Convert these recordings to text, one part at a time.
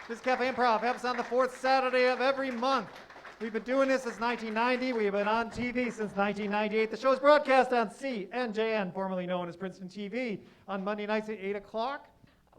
This is Cafe Improv, happens on the fourth Saturday of every month. We've been doing this since 1990. We've been on TV since 1998. The show is broadcast on CNJN, formerly known as Princeton TV, on Monday nights at 8 o'clock.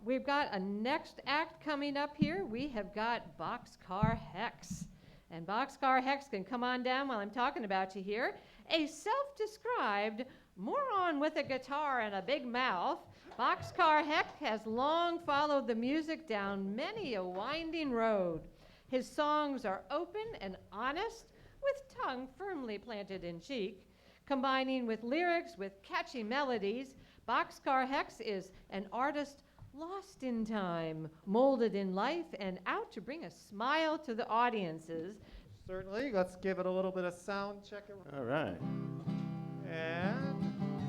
We've got a next act coming up here. We have got Boxcar Hex. And Boxcar Hex can come on down while I'm talking about you here. A self-described moron with a guitar and a big mouth, Boxcar Hex has long followed the music down many a winding road. His songs are open and honest, with tongue firmly planted in cheek. Combining with lyrics with catchy melodies, Boxcar Hex is an artist lost in time, molded in life, and out to bring a smile to the audiences. Certainly. Let's give it a little bit of sound check. All right. And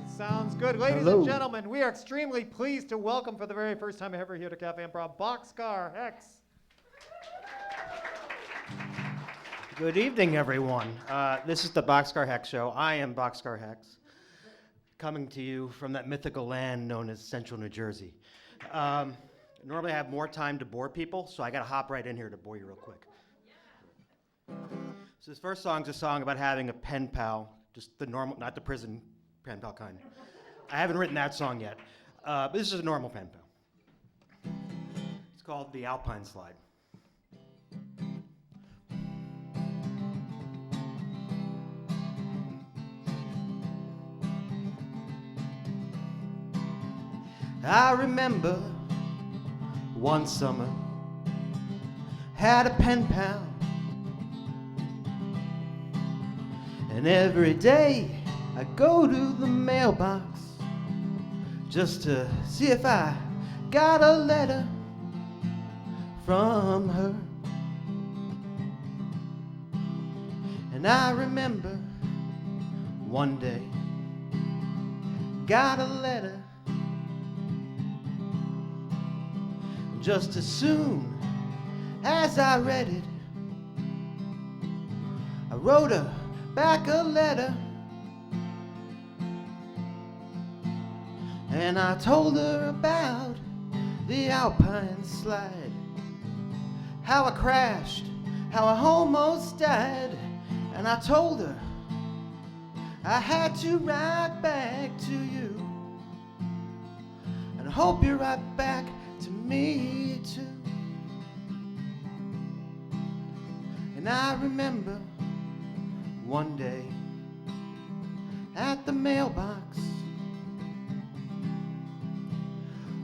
sounds good. Ladies Hello. and gentlemen, we are extremely pleased to welcome for the very first time ever here to Cafe Improv, Boxcar Hex. Good evening, everyone. This is the Boxcar Hex Show. I am Boxcar Hex, coming to you from that mythical land known as Central New Jersey. Normally I have more time to bore people, so I got to hop right in here to bore you real quick. So this first song's a song about having a pen pal, just the normal, not the prison pen pal kind. I haven't written that song yet, but this is a normal pen pal. It's called the Alpine Slide. I remember one summer, had a pen pal, and every day I go to the mailbox just to see if I got a letter from her. And I remember one day, got a letter. Just as soon as I read it, I wrote her back a letter, and I told her about the Alpine Slide, how I crashed, how I almost died, and I told her I had to write back to you, and I hope you write back to me too. And I remember one day at the mailbox,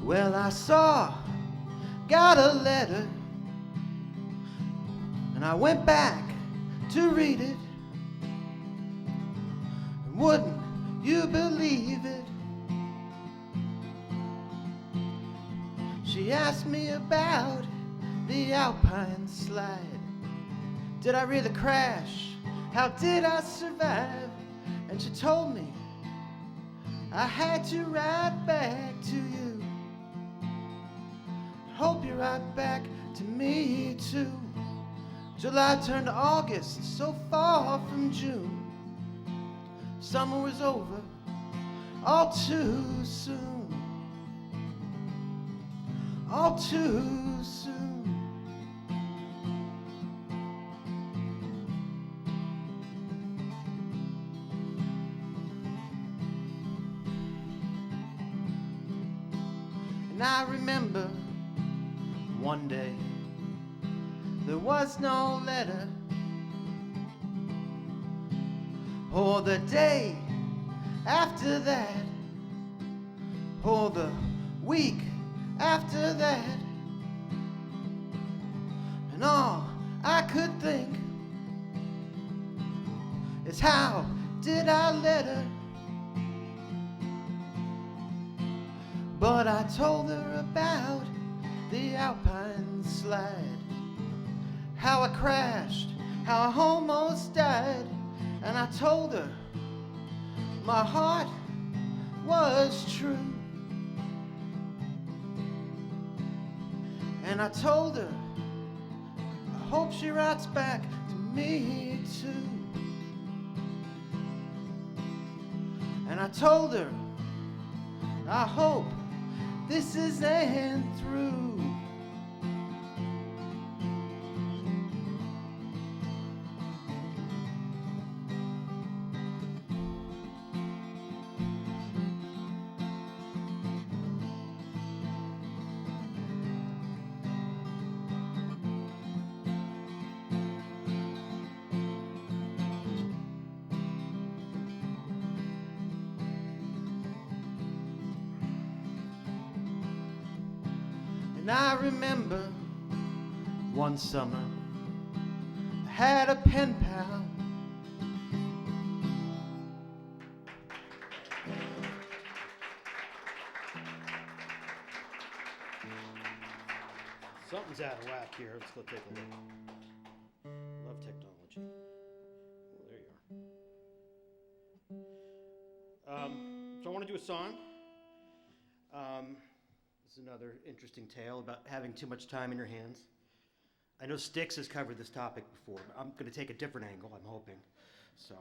well, I got a letter, and I went back to read it, and wouldn't you believe it, she asked me about the Alpine Slide. Did I really crash? How did I survive? And she told me I had to write back to you. Hope you write back to me too. July turned to August, so far from June. Summer was over, all too soon. All too soon. And I remember one day there was no letter, or the day after that, or the week after that, and all I could think is how did I let her? But I told her about the Alpine Slide, how I crashed, how I almost died, and I told her my heart was true. And I told her, I hope she writes back to me too. And I told her, I hope this isn't through. And I remember one summer I had a pen pal. Something's out of whack here. Let's go take a look. Love technology. Well, there you are. So I want to do a song. This is another interesting tale about having too much time in your hands. I know Styx has covered this topic before, but I'm going to take a different angle, I'm hoping. So,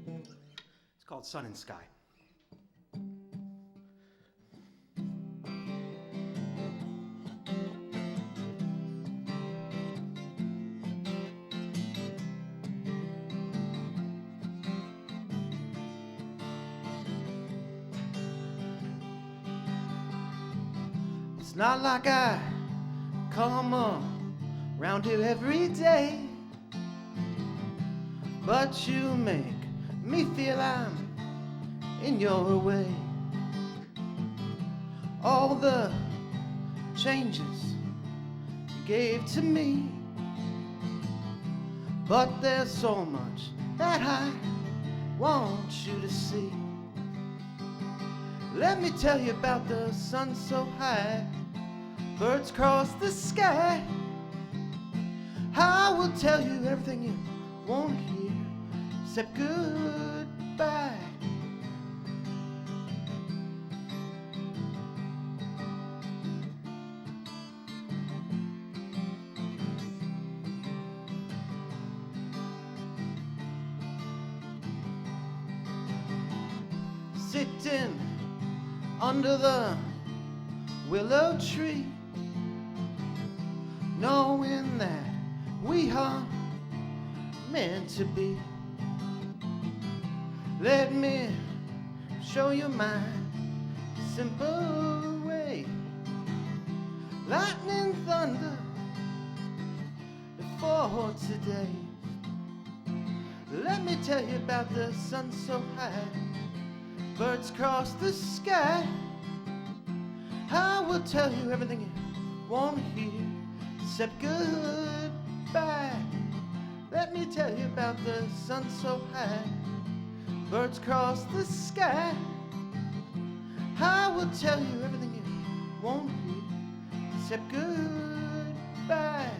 it's called Sun and Sky. It's not like I come around here every day, but you make me feel I'm in your way. All the changes you gave to me, but there's so much that I want you to see. Let me tell you about the sun so high, birds cross the sky. I will tell you everything you won't hear except goodbye. Sitting under the willow tree, knowing that we are meant to be. Let me show you my simple way. Lightning, thunder before today. Let me tell you about the sun so high, birds cross the sky. I will tell you everything you won't hear except goodbye. Let me tell you about the sun so high, birds cross the sky. I will tell you everything you won't hear except goodbye.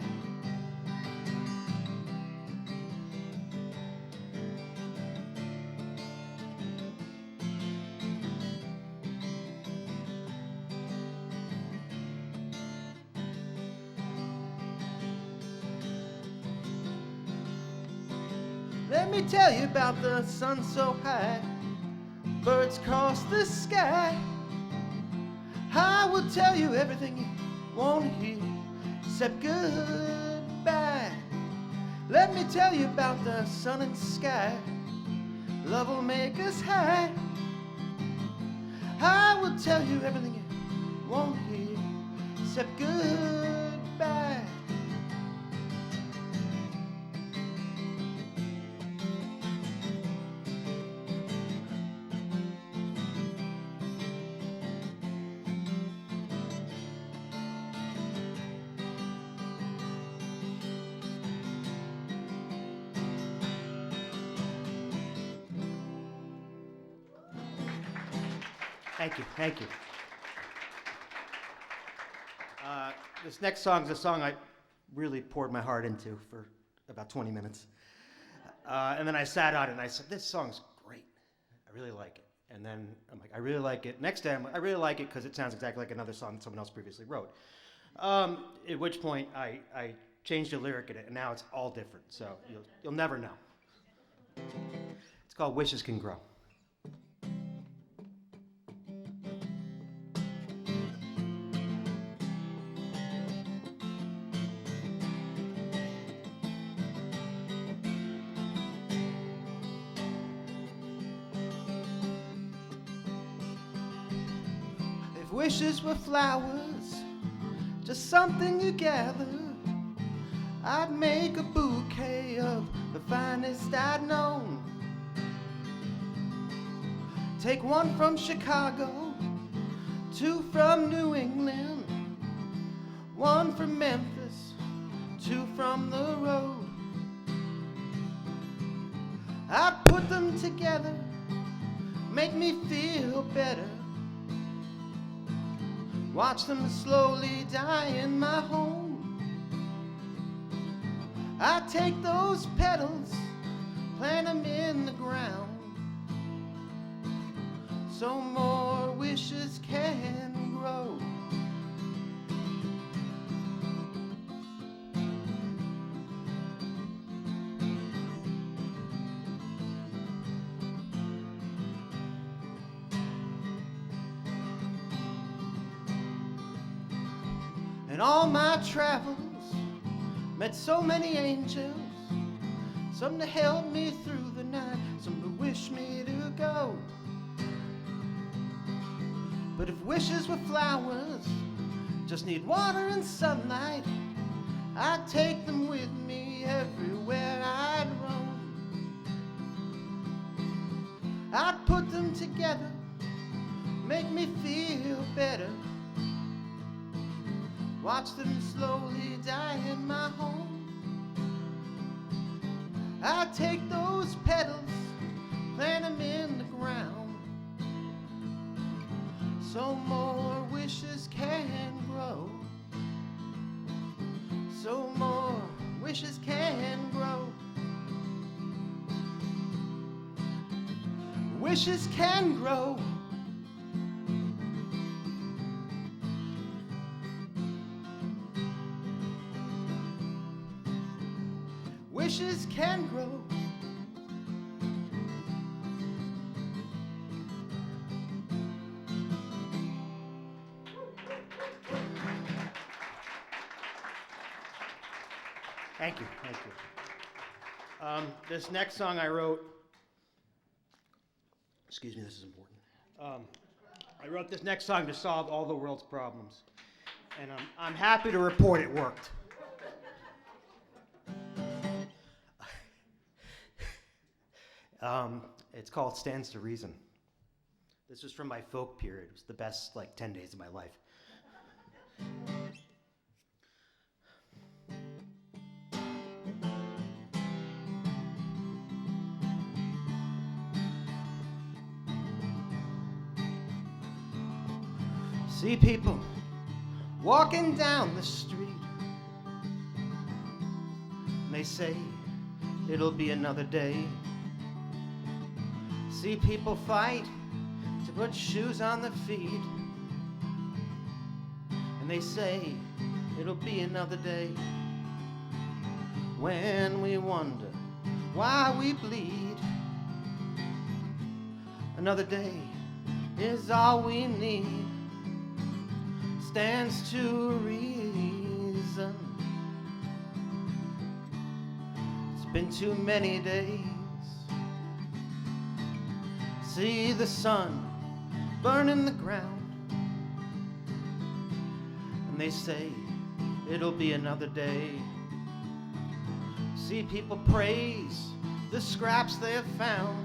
Let me tell you about the sun so high, birds cross the sky. I will tell you everything you won't hear except goodbye. Let me tell you about the sun and sky, love will make us high. I will tell you everything you won't hear except goodbye. Thank you, thank you. This next song is a song I really poured my heart into for about 20 minutes. And then I sat on it and I said, this song's great. I really like it. And then I'm like, I really like it. Next time, I really like it because it sounds exactly like another song someone else previously wrote. At which point, I changed the lyric in it, and now it's all different. So you'll never know. It's called Wishes Can Grow. Wishes were flowers, just something you gather. I'd make a bouquet of the finest I'd known. Take one from Chicago, two from New England, one from Memphis, two from the road. I put them together, make me feel better. Watch them slowly die in my home. I take those petals, plant them in the ground, so more wishes can grow. In all my travels, met so many angels, some to help me through the night, some to wish me to go. But if wishes were flowers, just need water and sunlight, I'd take them with me everywhere I'd roam. I'd put them together, make me feel better. Watch them slowly die in my home. I take those petals, plant them in the ground, so more wishes can grow. So more wishes can grow. Wishes can grow. Wishes can grow. Thank you, thank you. This next song I wrote, excuse me, this is important. I wrote this next song to solve all the world's problems, and I'm happy to report it worked. It's called Stands to Reason. This was from my folk period. It was the best 10 days of my life. See people walking down the street, and they say it'll be another day. See people fight to put shoes on their feet, and they say it'll be another day. When we wonder why we bleed, another day is all we need. Stands to reason. It's been too many days. See the sun burning the ground, and they say it'll be another day. See people praise the scraps they have found,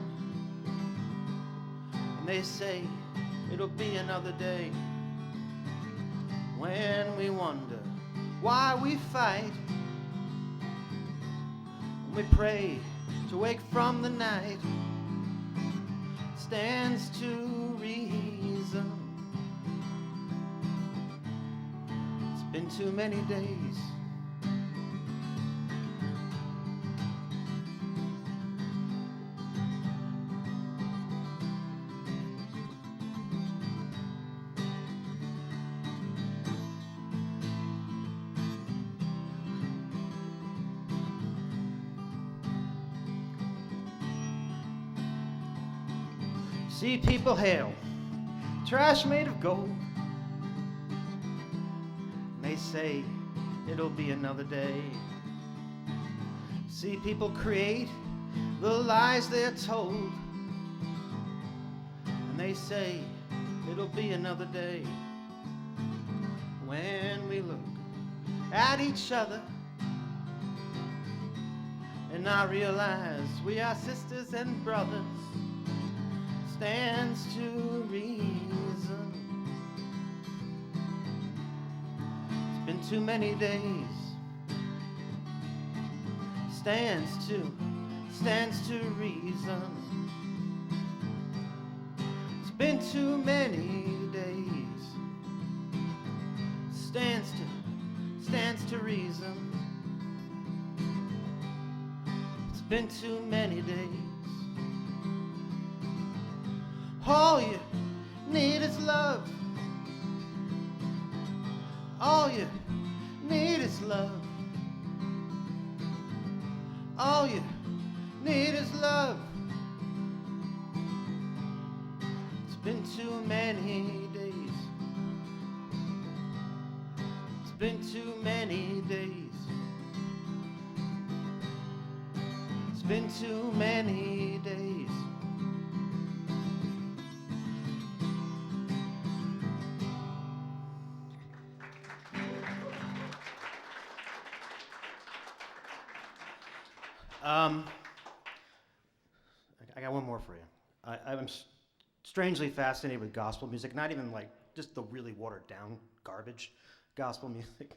and they say it'll be another day. When we wonder why we fight, and we pray to wake from the night, stands to reason. It's been too many days. See people hail trash made of gold, and they say it'll be another day. See people create the lies they're told, and they say it'll be another day. When we look at each other and I realize we are sisters and brothers, stands to reason. It's been too many days. Stands to reason. It's been too many days. Stands to reason. It's been too many days. All you need is love. All you need is love. All you need is love. It's been too many days. It's been too many days. It's been too many days. I got one more for you. I'm strangely fascinated with gospel music, not even like just the really watered down garbage gospel music.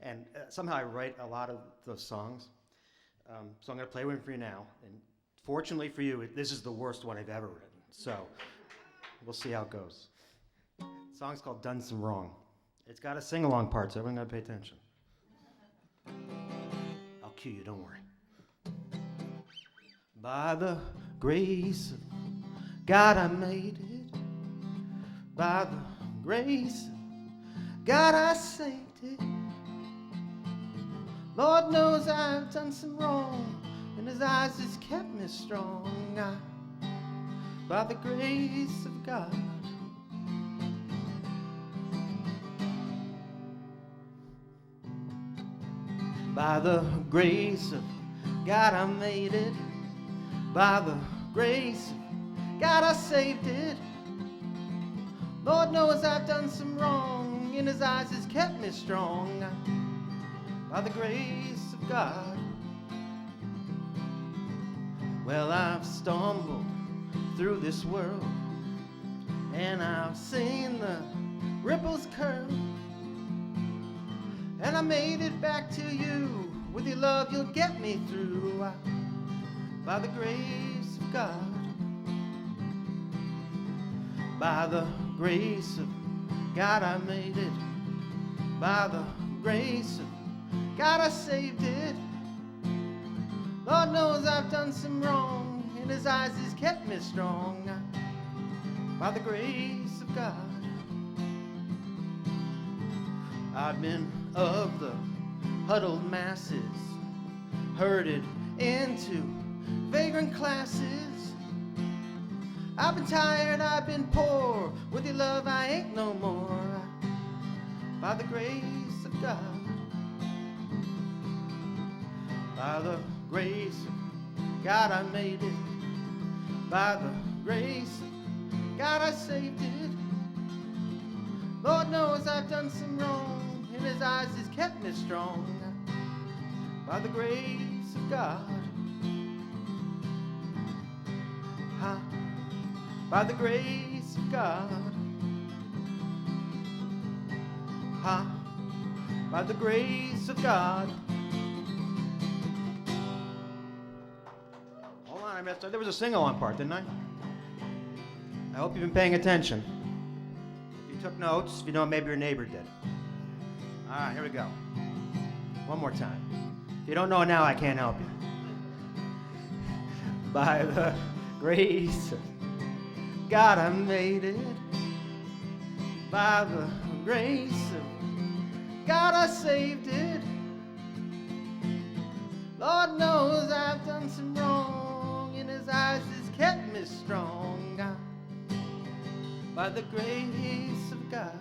And somehow I write a lot of those songs. So I'm going to play one for you now. And fortunately for you, this is the worst one I've ever written. So we'll see how it goes. The song's called Done Some Wrong. It's got a sing-along part, so everyone got to pay attention. I'll cue you, don't worry. By the grace of God I made it. By the grace of God I saved it. Lord knows I've done some wrong, and His eyes has kept me strong. By the grace of God. By the grace of God I made it. By the grace of God I saved it. Lord knows I've done some wrong, and His eyes has kept me strong. By the grace of God. Well, I've stumbled through this world, and I've seen the ripples curl, and I made it back to you. With your love you'll get me through. By the grace of God. By the grace of God I made it. By the grace of God I saved it. Lord knows I've done some wrong, and His eyes has kept me strong. By the grace of God. I've been of the huddled masses, herded into vagrant classes. I've been tired, I've been poor. With your love I ain't no more. By the grace of God. By the grace of God I made it. By the grace of God I saved it. Lord knows I've done some wrong, and His eyes has kept me strong. By the grace of God. By the grace of God. By the grace of God. Hold on, I messed up. There was a sing-along part, didn't I? I hope you've been paying attention. If you took notes, if you don't, maybe your neighbor did. All right, here we go. One more time. If you don't know it now, I can't help you. By the grace of God I made it. By the grace of God I saved it. Lord knows I've done some wrong, and His eyes has kept me strong. By the grace of God.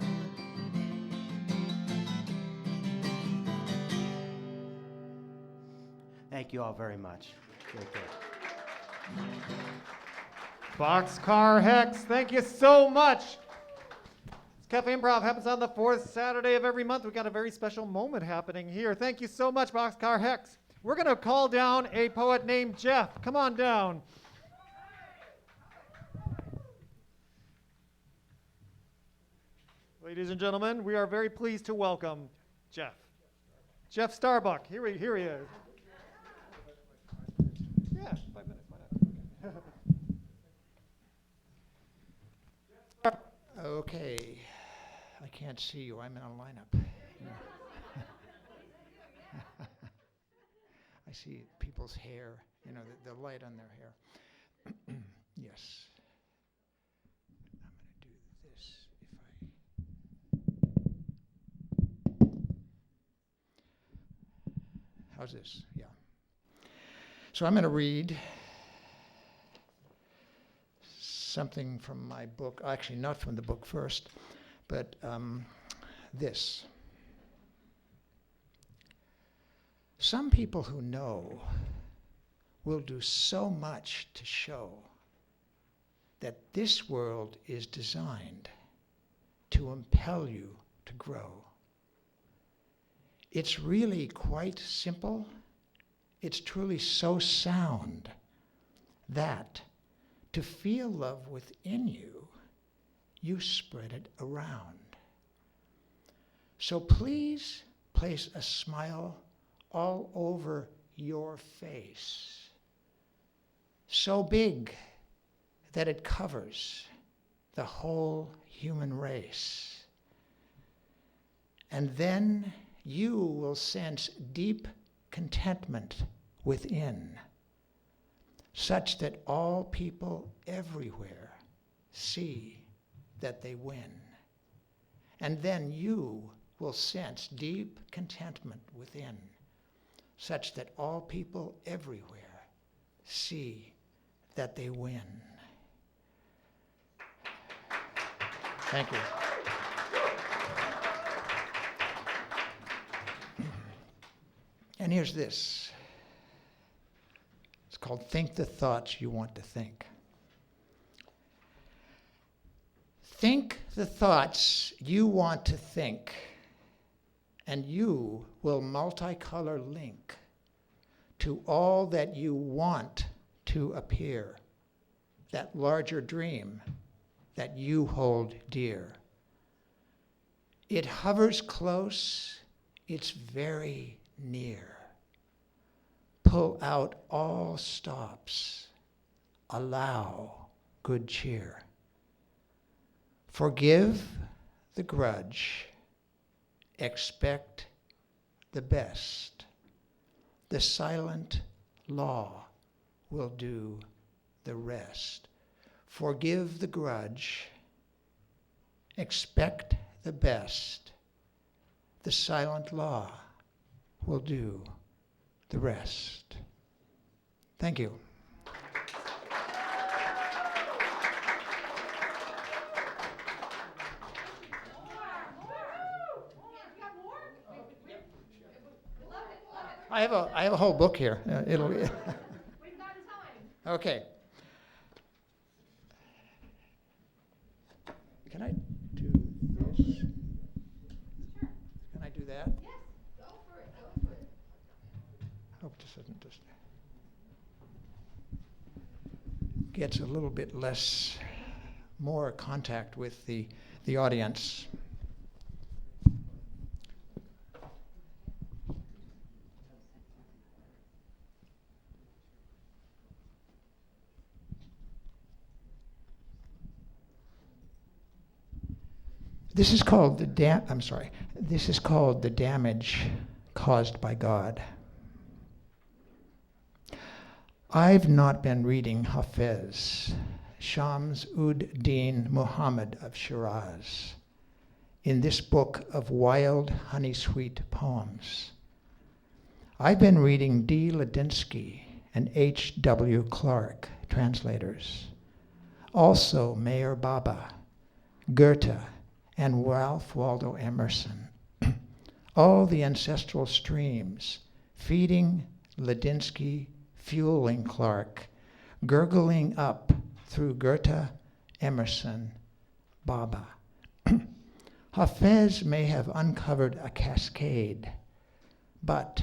Thank you all very much. Great, great. Boxcar Hex, thank you so much. Cafe Improv happens on the fourth Saturday of every month. We've got a very special moment happening here. Thank you so much, Boxcar Hex. We're going to call down a poet named Jeff. Come on down. Ladies and gentlemen, we are very pleased to welcome Jeff Starbuck. Here he is. Yeah, 5 minutes. Why not? Okay. I can't see you. I'm in a lineup. I see people's hair, the light on their hair. Yes. I'm going to do this How's this? Yeah. So I'm going to read something from my book, actually not from the book first, but this. Some people who know will do so much to show that this world is designed to impel you to grow. It's really quite simple. It's truly so sound that to feel love within you, you spread it around. So please place a smile all over your face, so big that it covers the whole human race. And then you will sense deep contentment within, such that all people everywhere see that they win. And then you will sense deep contentment within, such that all people everywhere see that they win. Thank you. And here's this. It's called Think the Thoughts You Want to Think. Think the thoughts you want to think, and you will multicolor link to all that you want to appear, that larger dream that you hold dear. It hovers close, it's very near. Pull out all stops, allow good cheer. Forgive the grudge, expect the best. The silent law will do the rest. Forgive the grudge, expect the best. The silent law will do the rest. Thank you. I have a whole book here. It'll. We've got time. Okay. Can I do this? Sure. Can I do that? Yes, go for it. Go for it. Hope this isn't just gets a little bit less, more contact with the audience. This is called This is called the damage caused by God. I've not been reading Hafez, Shams ud Din Muhammad of Shiraz, in this book of wild, honey-sweet poems. I've been reading D. Ladinsky and H.W. Clark, translators. Also Meir Baba, Goethe, and Ralph Waldo Emerson. All the ancestral streams feeding Ladinsky, fueling Clark, gurgling up through Goethe, Emerson, Baba. Hafez may have uncovered a cascade, but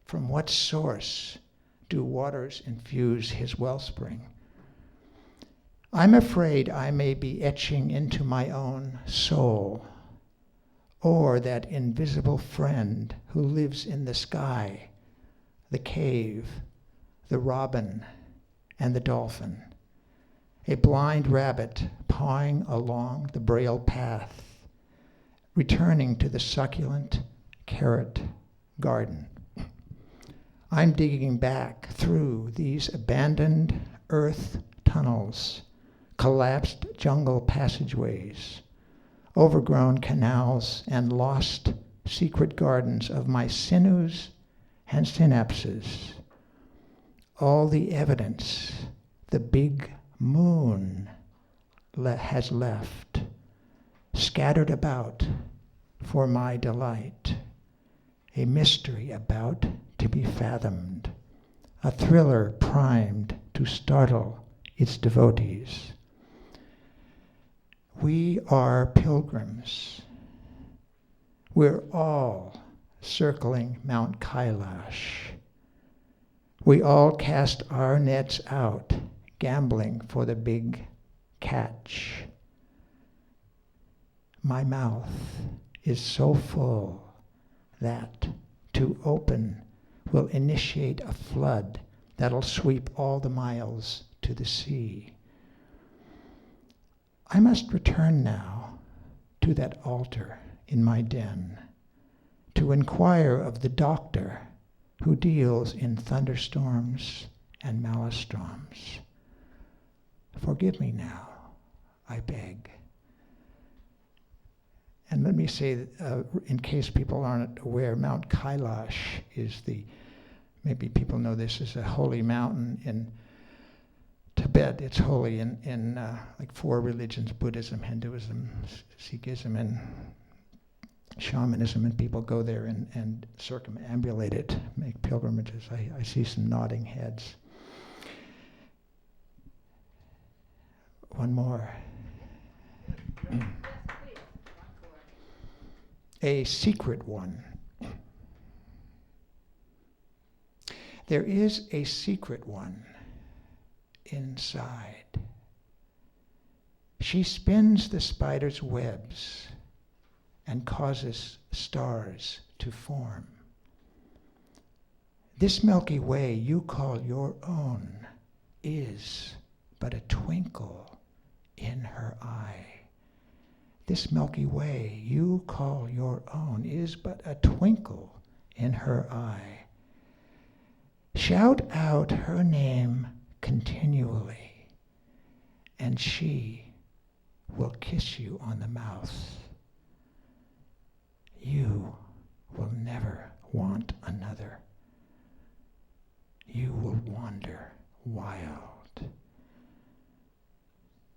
from what source do waters infuse his wellspring? I'm afraid I may be etching into my own soul or that invisible friend who lives in the sky, the cave, the robin, and the dolphin. A blind rabbit pawing along the braille path, returning to the succulent carrot garden. I'm digging back through these abandoned earth tunnels, collapsed jungle passageways, overgrown canals, and lost secret gardens of my sinews and synapses. All the evidence the big moon has left, scattered about for my delight, a mystery about to be fathomed, a thriller primed to startle its devotees. We are pilgrims. We're all circling Mount Kailash. We all cast our nets out, gambling for the big catch. My mouth is so full that to open will initiate a flood that'll sweep all the miles to the sea. I must return now to that altar in my den to inquire of the doctor who deals in thunderstorms and maelstroms. Forgive me now, I beg. And let me say that, in case people aren't aware, Mount Kailash is maybe people know this is a holy mountain in Tibet. It's holy in like 4 religions: Buddhism, Hinduism, Sikhism, and shamanism, and people go there and circumambulate it, make pilgrimages. I see some nodding heads. One more. A secret one. There is a secret one inside. She spins the spider's webs and causes stars to form. This Milky Way you call your own is but a twinkle in her eye. This Milky Way you call your own is but a twinkle in her eye. Shout out her name continually, and she will kiss you on the mouth. You will never want another. You will wander wild.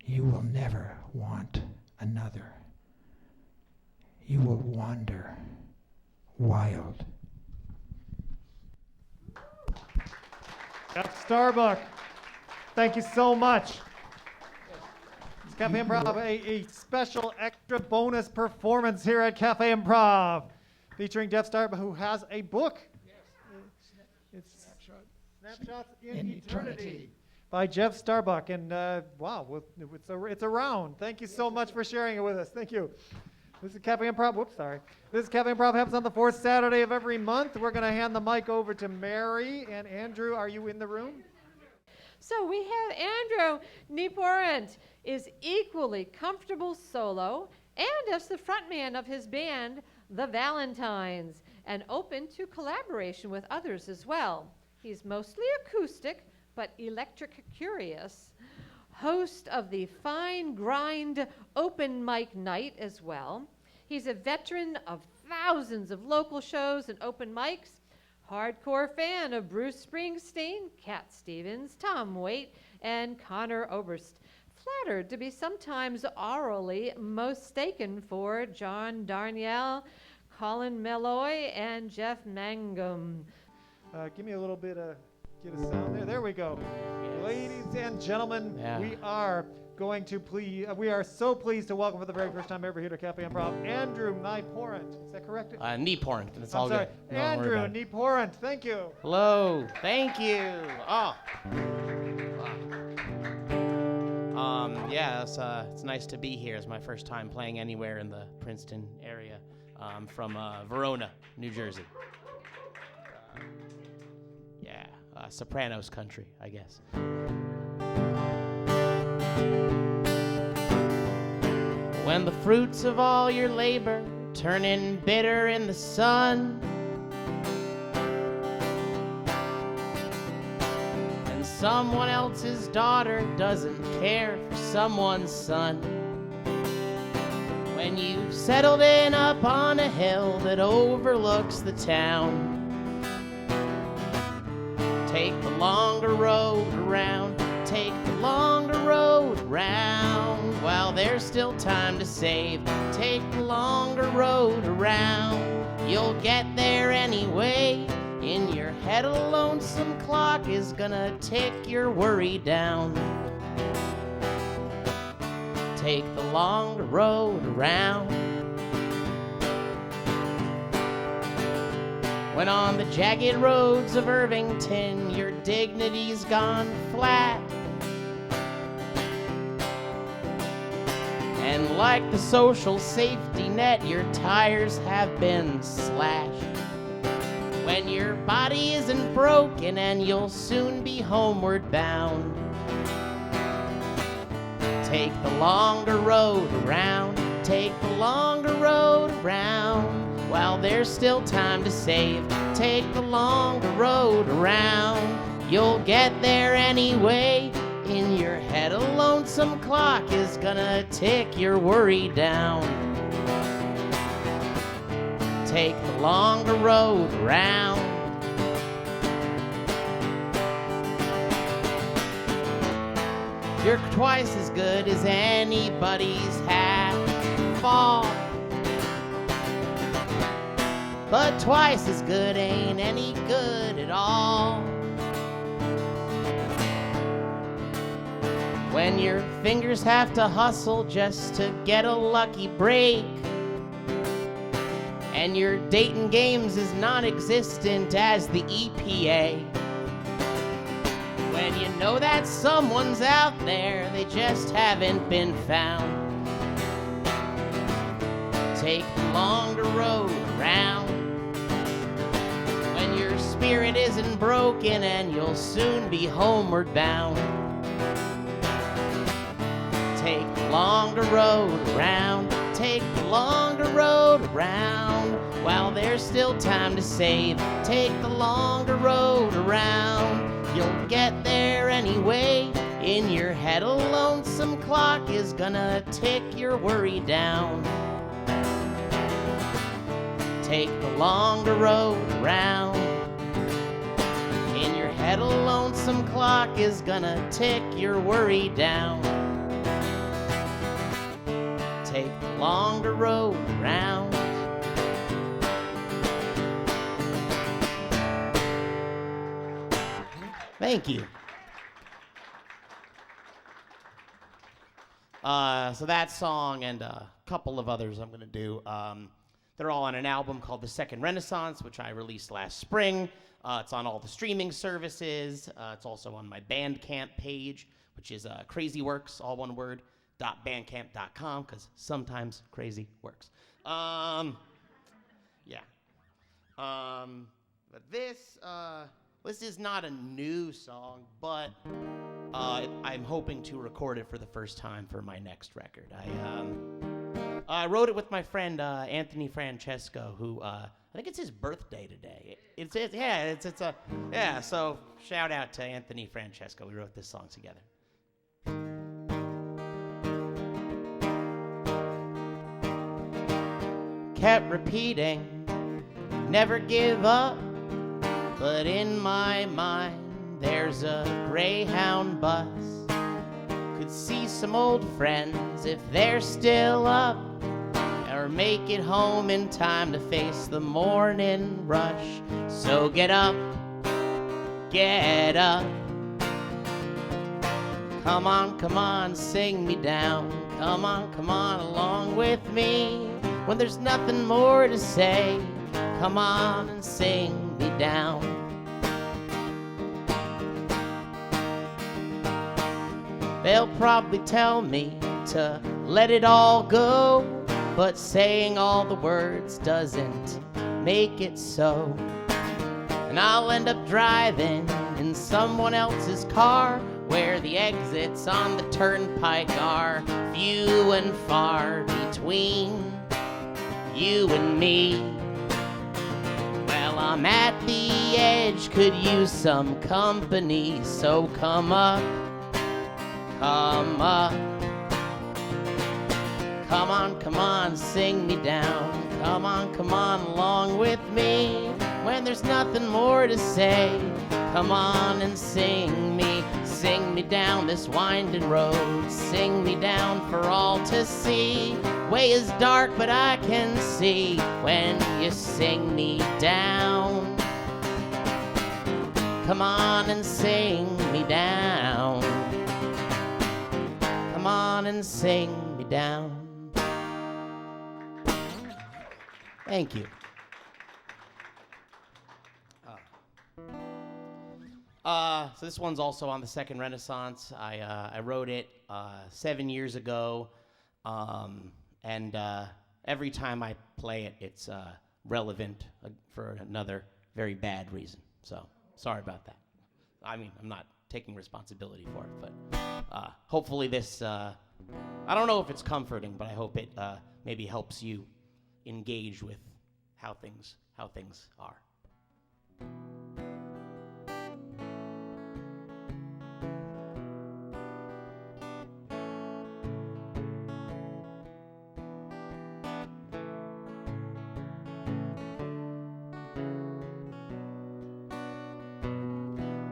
You will never want another. You will wander wild. Jeff Starbuck, thank you so much. It's Cafe Improv, a special extra bonus performance here at Cafe Improv, featuring Jeff Starbuck, who has a book. It's Snapshots in Eternity by Jeff Starbuck. And wow, it's around. Thank you so much for sharing it with us. Thank you. This is Cafe Improv. This is Cafe Improv, happens on the 4th Saturday of every month. We're going to hand the mic over to Mary and Andrew. Are you in the room? So we have Andrew Nieporent is equally comfortable solo and as the frontman of his band, the Valentines, and open to collaboration with others as well. He's mostly acoustic, but electric curious. Host of the Fine Grind Open Mic Night as well. He's a veteran of thousands of local shows and open mics. Hardcore fan of Bruce Springsteen, Cat Stevens, Tom Waite, and Conor Oberst. Flattered to be sometimes aurally mistaken for John Darnielle, Colin Meloy, and Jeff Mangum. Give me a little bit of, get a sound there. There we go. Yes. Ladies and gentlemen, we are so pleased to welcome for the very first time ever here to Cafe Improv, Andrew Nieporent. Is that correct? Nieporent, and it's I'm all sorry. good. Andrew Nieporent, thank you. Hello, thank you. Oh. Yeah, it's nice to be here. It's my first time playing anywhere in the Princeton area. from Verona, New Jersey. Sopranos Country, I guess. When the fruits of all your labor turning bitter in the sun, and someone else's daughter doesn't care for someone's son, when you've settled in up on a hill that overlooks the town, take the longer road around, take the longer road around, while there's still time to save, take the longer road around, you'll get there anyway, in your head a lonesome clock is gonna tick your worry down, take the longer road around. When on the jagged roads of Irvington your dignity's gone flat, and like the social safety net your tires have been slashed, when your body isn't broken and you'll soon be homeward bound, take the longer road around, take the longer road around, while there's still time to save, take the longer road around, you'll get there anyway, in your head a lonesome clock is gonna tick your worry down, take the longer road around. You're twice as good as anybody's half fall, but twice as good ain't any good at all. When your fingers have to hustle just to get a lucky break, and your dating games is non-existent as the EPA, when you know that someone's out there, they just haven't been found, take the longer road around. When your spirit isn't broken and you'll soon be homeward bound, take the longer road around, take the longer road around, while there's still time to save, take the longer road around, you'll get there anyway, in your head a lonesome clock is gonna tick your worry down, take the longer road around, in your head a lonesome clock is gonna tick your worry down, take the longer road around. Thank you. So that song and a couple of others I'm going to do, they're all on an album called The Second Renaissance, which I released last spring. It's on all the streaming services. It's also on my Bandcamp page, which is crazyworks, all one word, .bandcamp.com, because sometimes crazy works. But this is not a new song, but I'm hoping to record it for the first time for my next record. I wrote it with my friend Anthony Francesco, who I think it's his birthday today. So shout out to Anthony Francesco. We wrote this song together. Kept repeating, never give up, but in my mind there's a Greyhound bus. Could see some old friends if they're still up, or make it home in time to face the morning rush. So get up, get up. Come on, sing me down. Come on, along with me. When there's nothing more to say, come on and sing me down. They'll probably tell me to let it all go, but saying all the words doesn't make it so. And I'll end up driving in someone else's car, where the exits on the turnpike are few and far between you and me. Well, I'm at the edge, could use some company, so come up, come up. Come on, sing me down. Come on, along with me. When there's nothing more to say, come on and sing me down this winding road. Sing me down for all to see. Way is dark, but I can see when you sing me down. Come on and sing me down. Come on and sing me down. Thank you. So this one's also on the Second Renaissance. I wrote it 7 years ago, and every time I play it, it's relevant for another very bad reason. So sorry about that. I mean, I'm not taking responsibility for it, but hopefully this, I don't know if it's comforting, but I hope it maybe helps you engage with how things are.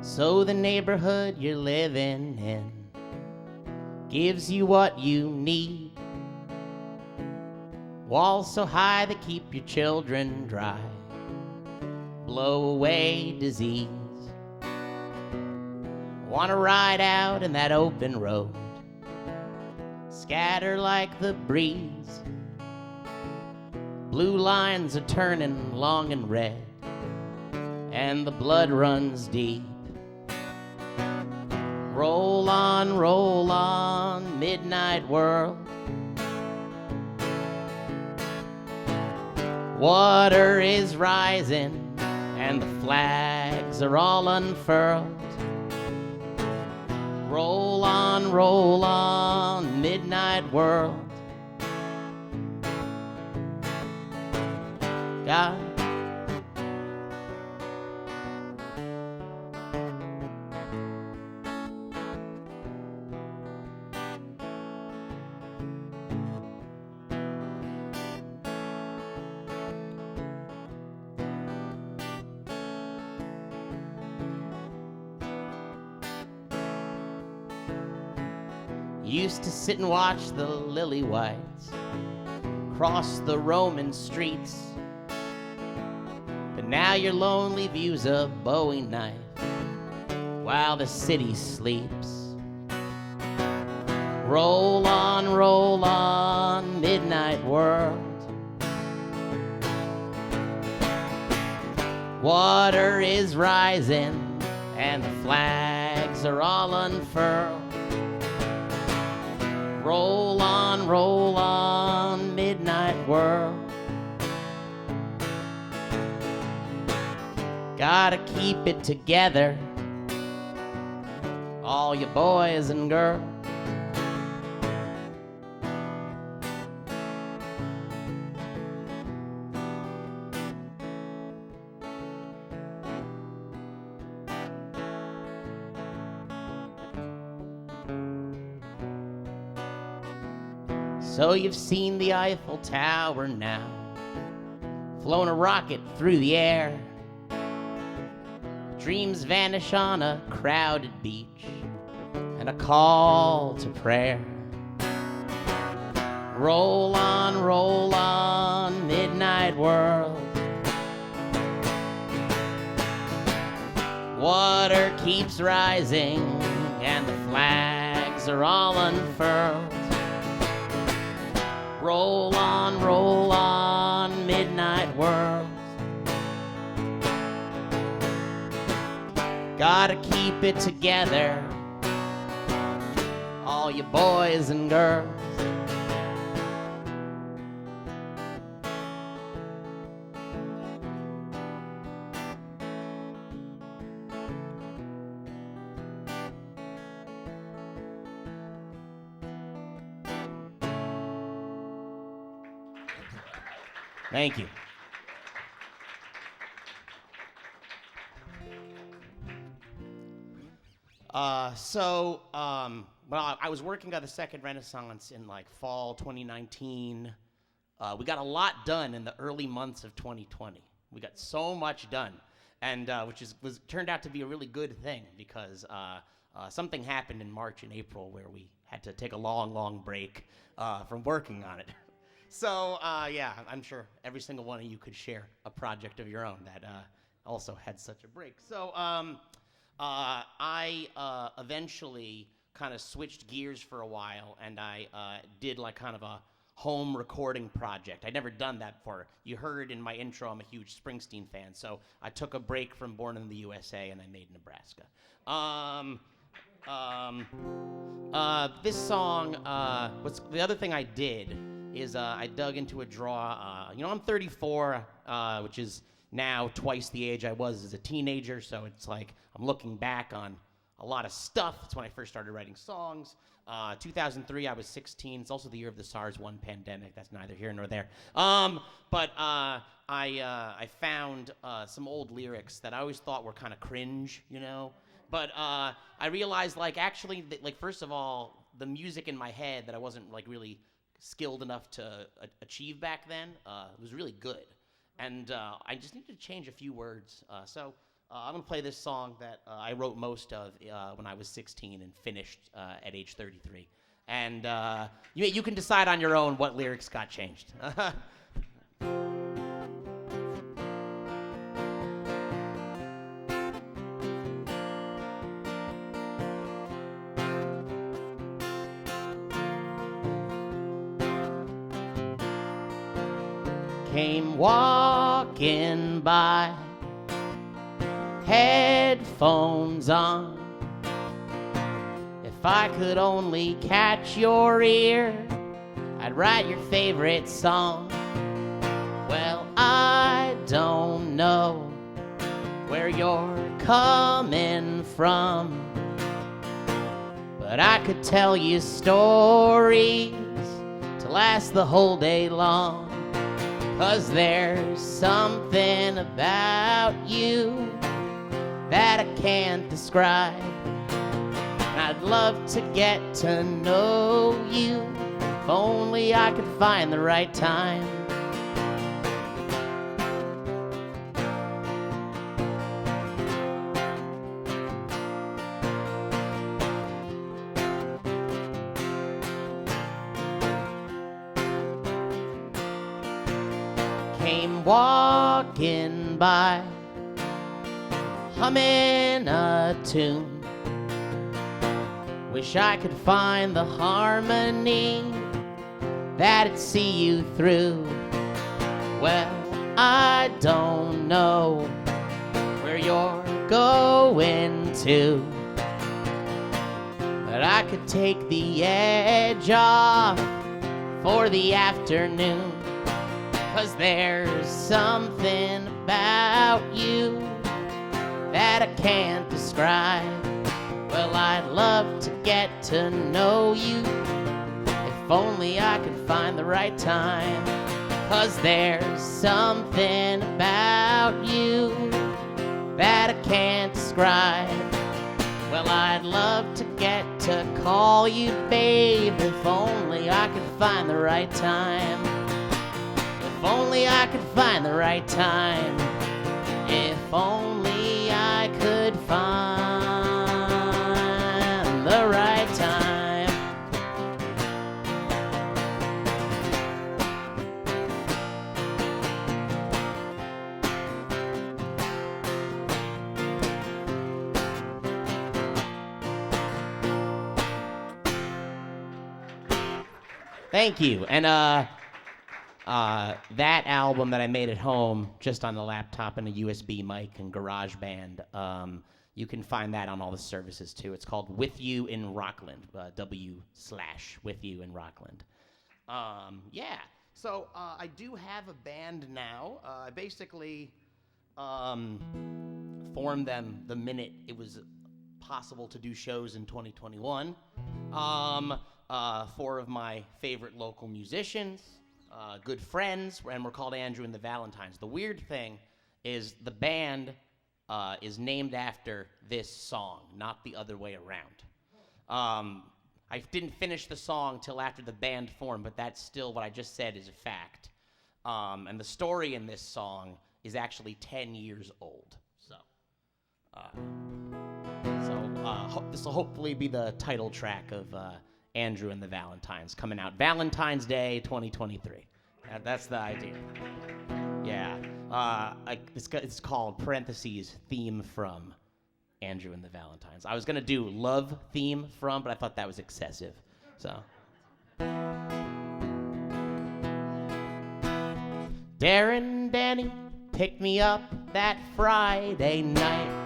So the neighborhood you're living in gives you what you need. Walls so high that keep your children dry, blow away disease. Wanna ride out in that open road, scatter like the breeze. Blue lines are turning long and red, and the blood runs deep. Roll on, midnight world. Water is rising, and the flags are all unfurled. Roll on, midnight world. God. Used to sit and watch the lily whites cross the Roman streets, but now your lonely view's a Bowie knife while the city sleeps. Roll on, midnight world. Water is rising, and the flags are all unfurled. Roll on, midnight world. Gotta keep it together, all you boys and girls. So you've seen the Eiffel Tower now, flown a rocket through the air. Dreams vanish on a crowded beach, and a call to prayer. Roll on, midnight world. Water keeps rising, and the flags are all unfurled. Roll on, midnight world. Gotta keep it together, all you boys and girls. Thank you. Well, I was working on the Second Renaissance in like fall 2019. We got a lot done in the early months of 2020. We got so much done, and was turned out to be a really good thing because something happened in March and April where we had to take a long break from working on it. So yeah, I'm sure every single one of you could share a project of your own that also had such a break. So I eventually kind of switched gears for a while, and I did like kind of a home recording project. I'd never done that before. You heard in my intro I'm a huge Springsteen fan, so I took a break from Born in the USA and I made Nebraska. This song, the other thing I did is I dug into a draw. I'm 34, which is now twice the age I was as a teenager, so it's like I'm looking back on a lot of stuff. That's when I first started writing songs. 2003, I was 16. It's also the year of the SARS-1 pandemic. That's neither here nor there. But I found some old lyrics that I always thought were kind of cringe, But I realized, actually, first of all, the music in my head that I wasn't, really skilled enough to achieve back then was really good. And I just needed to change a few words. So I'm going to play this song that I wrote most of when I was 16 and finished at age 33. And you can decide on your own what lyrics got changed. Came walking by, headphones on. If I could only catch your ear, I'd write your favorite song. Well, I don't know where you're coming from, but I could tell you stories to last the whole day long. 'Cause there's something about you that I can't describe. And I'd love to get to know you if only I could find the right time. Came walking by, humming a tune. Wish I could find the harmony that'd see you through. Well, I don't know where you're going to, but I could take the edge off for the afternoon. 'Cause there's something about you that I can't describe. Well, I'd love to get to know you if only I could find the right time. 'Cause there's something about you that I can't describe. Well, I'd love to get to call you babe if only I could find the right time. If only I could find the right time. If only I could find the right time. Thank you. And that album that I made at home, just on the laptop and a USB mic and GarageBand, you can find that on all the services too. It's called With You in Rockland, /With You in Rockland. Yeah, so I do have a band now. I basically formed them the minute it was possible to do shows in 2021. 4 of my favorite local musicians. good friends, and we're called Andrew and the Valentines. The weird thing is the band is named after this song, not the other way around. I didn't finish the song till after the band formed, but that's still what I just said is a fact. And the story in this song is actually 10 years old. So this will hopefully be the title track of Andrew and the Valentines, coming out Valentine's Day 2023. That's the idea. Yeah. It's called parentheses theme from Andrew and the Valentines. I was gonna do love theme from, but I thought that was excessive. So. Darren Danny picked me up that Friday night.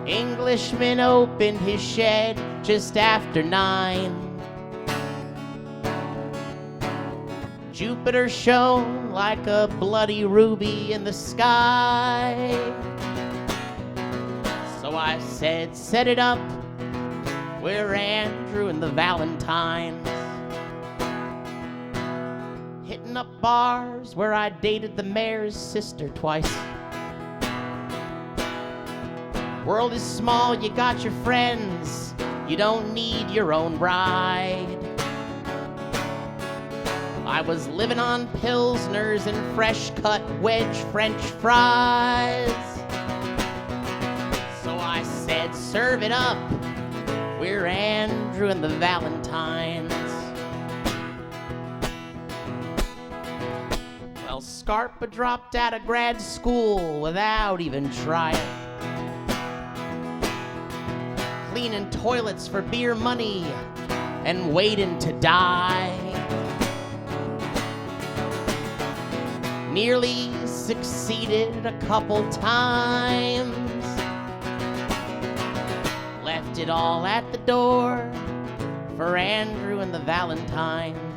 Englishman opened his shed just after 9. Jupiter shone like a bloody ruby in the sky. So I said, set it up, we're Andrew and the Valentines. Hitting up bars where I dated the mayor's sister twice. World is small, you got your friends, you don't need your own bride. I was living on Pilsners and fresh-cut wedge French fries. So I said, serve it up, we're Andrew and the Valentines. Well, Scarpa dropped out of grad school without even trying. Cleaning toilets for beer money and waiting to die. Nearly succeeded a couple times. Left it all at the door for Andrew and the Valentines.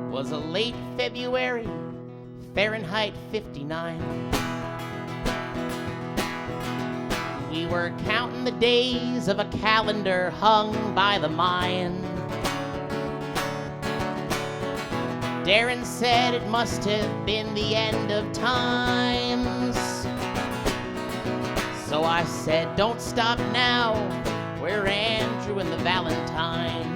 Was a late February, Fahrenheit 59. We were counting the days of a calendar hung by the mine. Darren said it must have been the end of times. So I said, don't stop now, we're Andrew and the Valentines.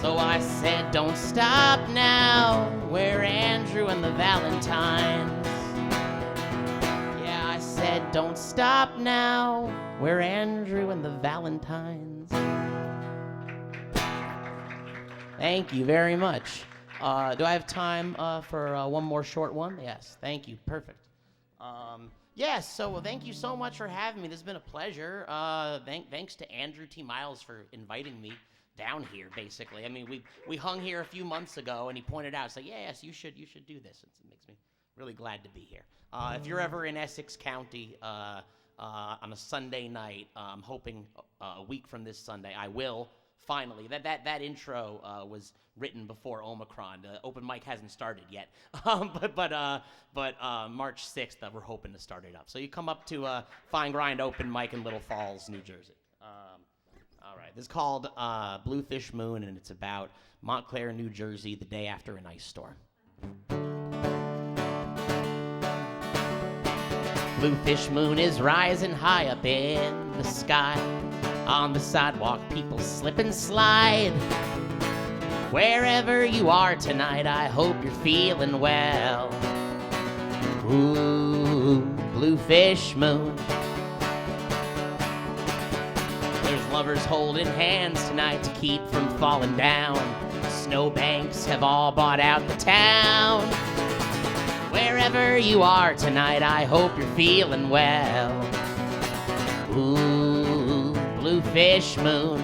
So I said, don't stop now, we're Andrew and the Valentines. Yeah, I said, don't stop now, we're Andrew and the Valentines. Thank you very much. Do I have time for one more short one? Yes, thank you, perfect. Yes, so thank you so much for having me. This has been a pleasure. Thanks to Andrew T. Miles for inviting me down here, basically. I mean, we hung here a few months ago, and he pointed out, so yes, you should do this. It makes me really glad to be here. If you're ever in Essex County on a Sunday night, I'm hoping a week from this Sunday, I will finally. That intro was written before Omicron. The open mic hasn't started yet, but March 6th, we're hoping to start it up. So you come up to Fine Grind Open Mic in Little Falls, New Jersey. All right, this is called Bluefish Moon, and it's about Montclair, New Jersey, the day after an ice storm. Bluefish moon is rising high up in the sky. On the sidewalk, people slip and slide. Wherever you are tonight, I hope you're feeling well. Ooh, bluefish moon. There's lovers holding hands tonight to keep from falling down. Snowbanks have all bought out the town. Wherever you are tonight, I hope you're feeling well. Ooh, bluefish moon.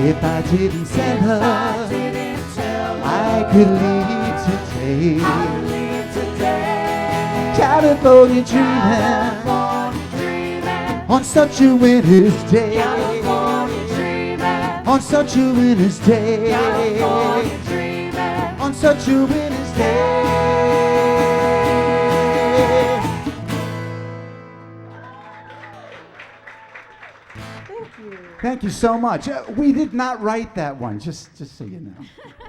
If I didn't tell her, I could leave today. California dreaming on such a winter's day. On such a winter's day. On such a winter's day. Thank you so much. We did not write that one, just so you know.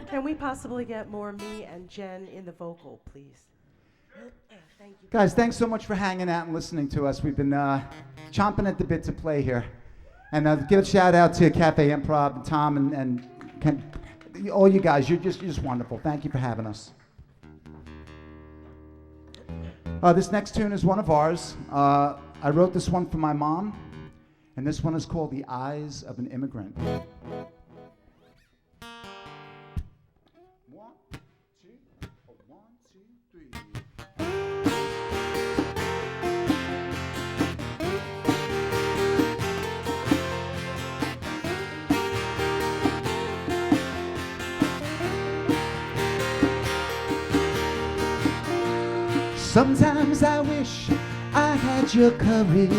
Can we possibly get more me and Jen in the vocal, please? Thank you. Guys, thanks so much for hanging out and listening to us. We've been chomping at the bit to play here. And give a shout out to Cafe Improv, and Tom, and all you guys. You're just wonderful. Thank you for having us. This next tune is one of ours. I wrote this one for my mom. And this one is called The Eyes of an Immigrant. 1, 2, 1, 2, 3. Sometimes I wish I had your courage,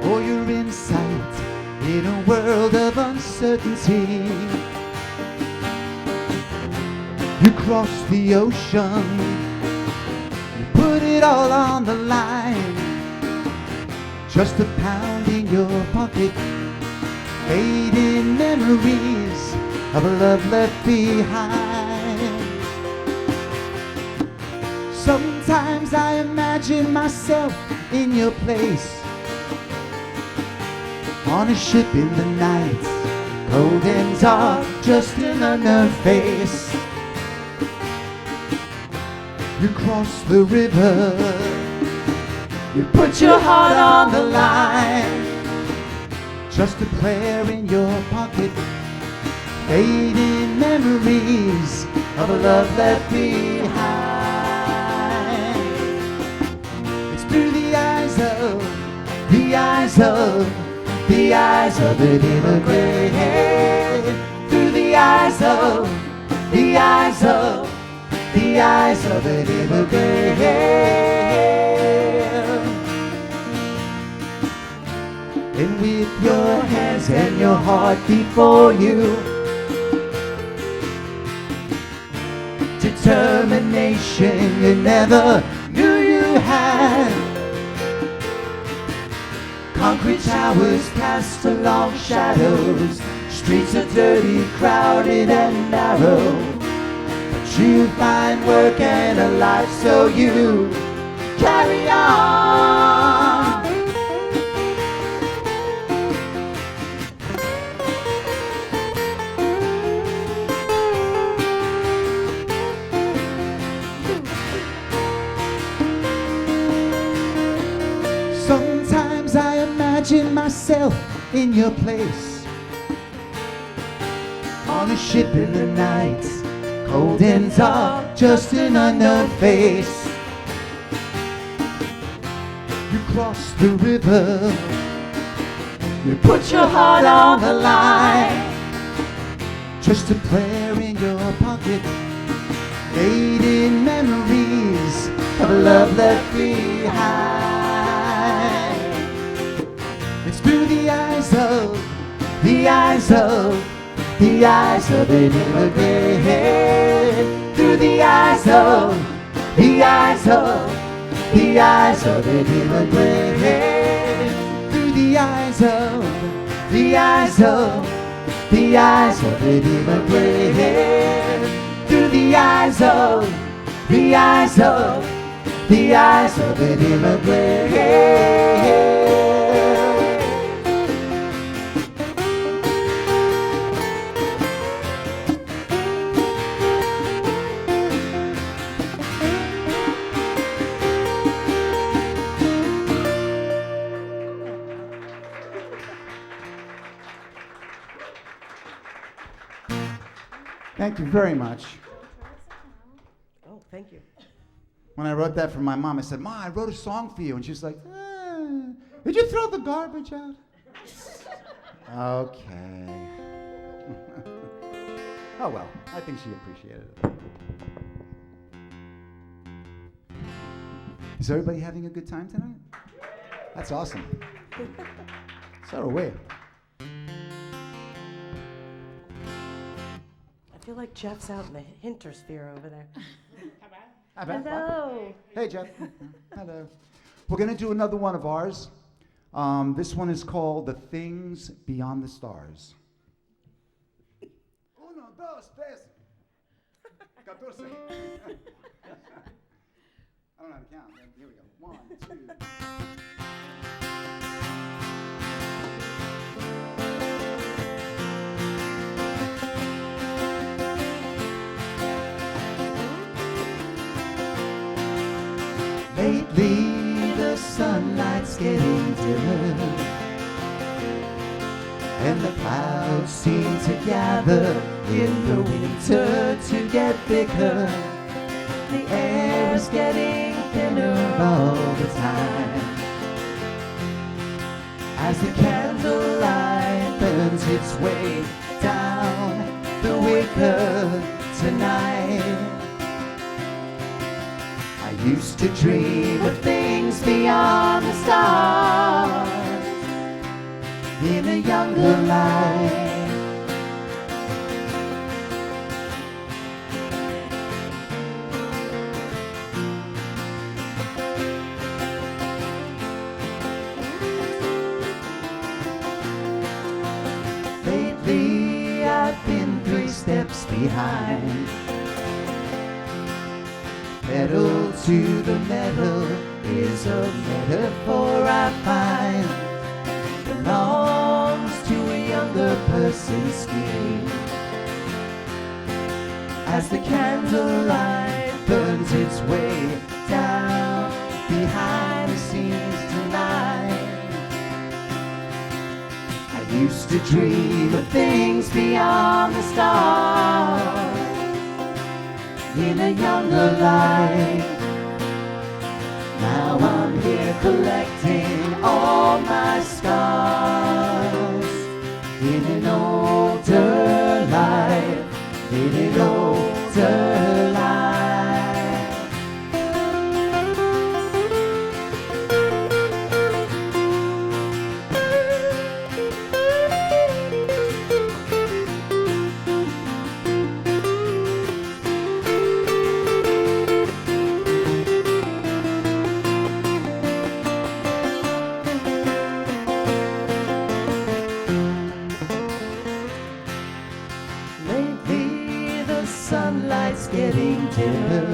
or your insight in a world of uncertainty. You cross the ocean, you put it all on the line. Just a pound in your pocket, fading memories of a love left behind. Sometimes I imagine myself in your place, on a ship in the night, cold and dark, just an unknown face. You cross the river, you put your heart on the line. Just a prayer in your pocket, fading memories of a love left behind. It's through the eyes of an immigrant, through the eyes of an immigrant. And with your hands and your heart before you, determination you never knew you had. Concrete towers cast along shadows, streets are dirty, crowded and narrow. But you find work and a life, so you carry on. Sometimes I imagine myself in your place, on a ship in the night, cold and dark, just an unknown face. You cross the river, you put your heart on the line. Just a prayer in your pocket, fading memories of a love left behind. It's through the eyes of an immigrant, through the eyes of an immigrant, through the eyes of an immigrant, through the eyes of an immigrant. Thank you very much. Oh, thank you. When I wrote that for my mom, I said, "Ma, I wrote a song for you." And she's like, "Did you throw the garbage out?" Okay. Oh well, I think she appreciated it. Is everybody having a good time tonight? That's awesome. So are we. I feel like Jeff's out in the Hintersphere over there. Hi, Beth. Hello. Hey, Jeff. Hello. We're going to do another one of ours. This one is called The Things Beyond the Stars. Uno, dos, tres. 14. I don't know how to count. Here we go. 1, 2. Lately the sunlight's getting dimmer, and the clouds seem to gather in the winter to get thicker. The air is getting thinner all the time, as the candlelight burns its way down the wicker tonight. I used to dream of things beyond the stars in a younger life. Lately I've been 3 steps behind. Pedal to the metal is a metaphor I find. Belongs to a younger person's scheme. As the candlelight burns its way down behind the scenes tonight. I used to dream of things beyond the stars in a younger life. Now I'm here collecting all my scars in an older life, in an older life. Getting dimmer,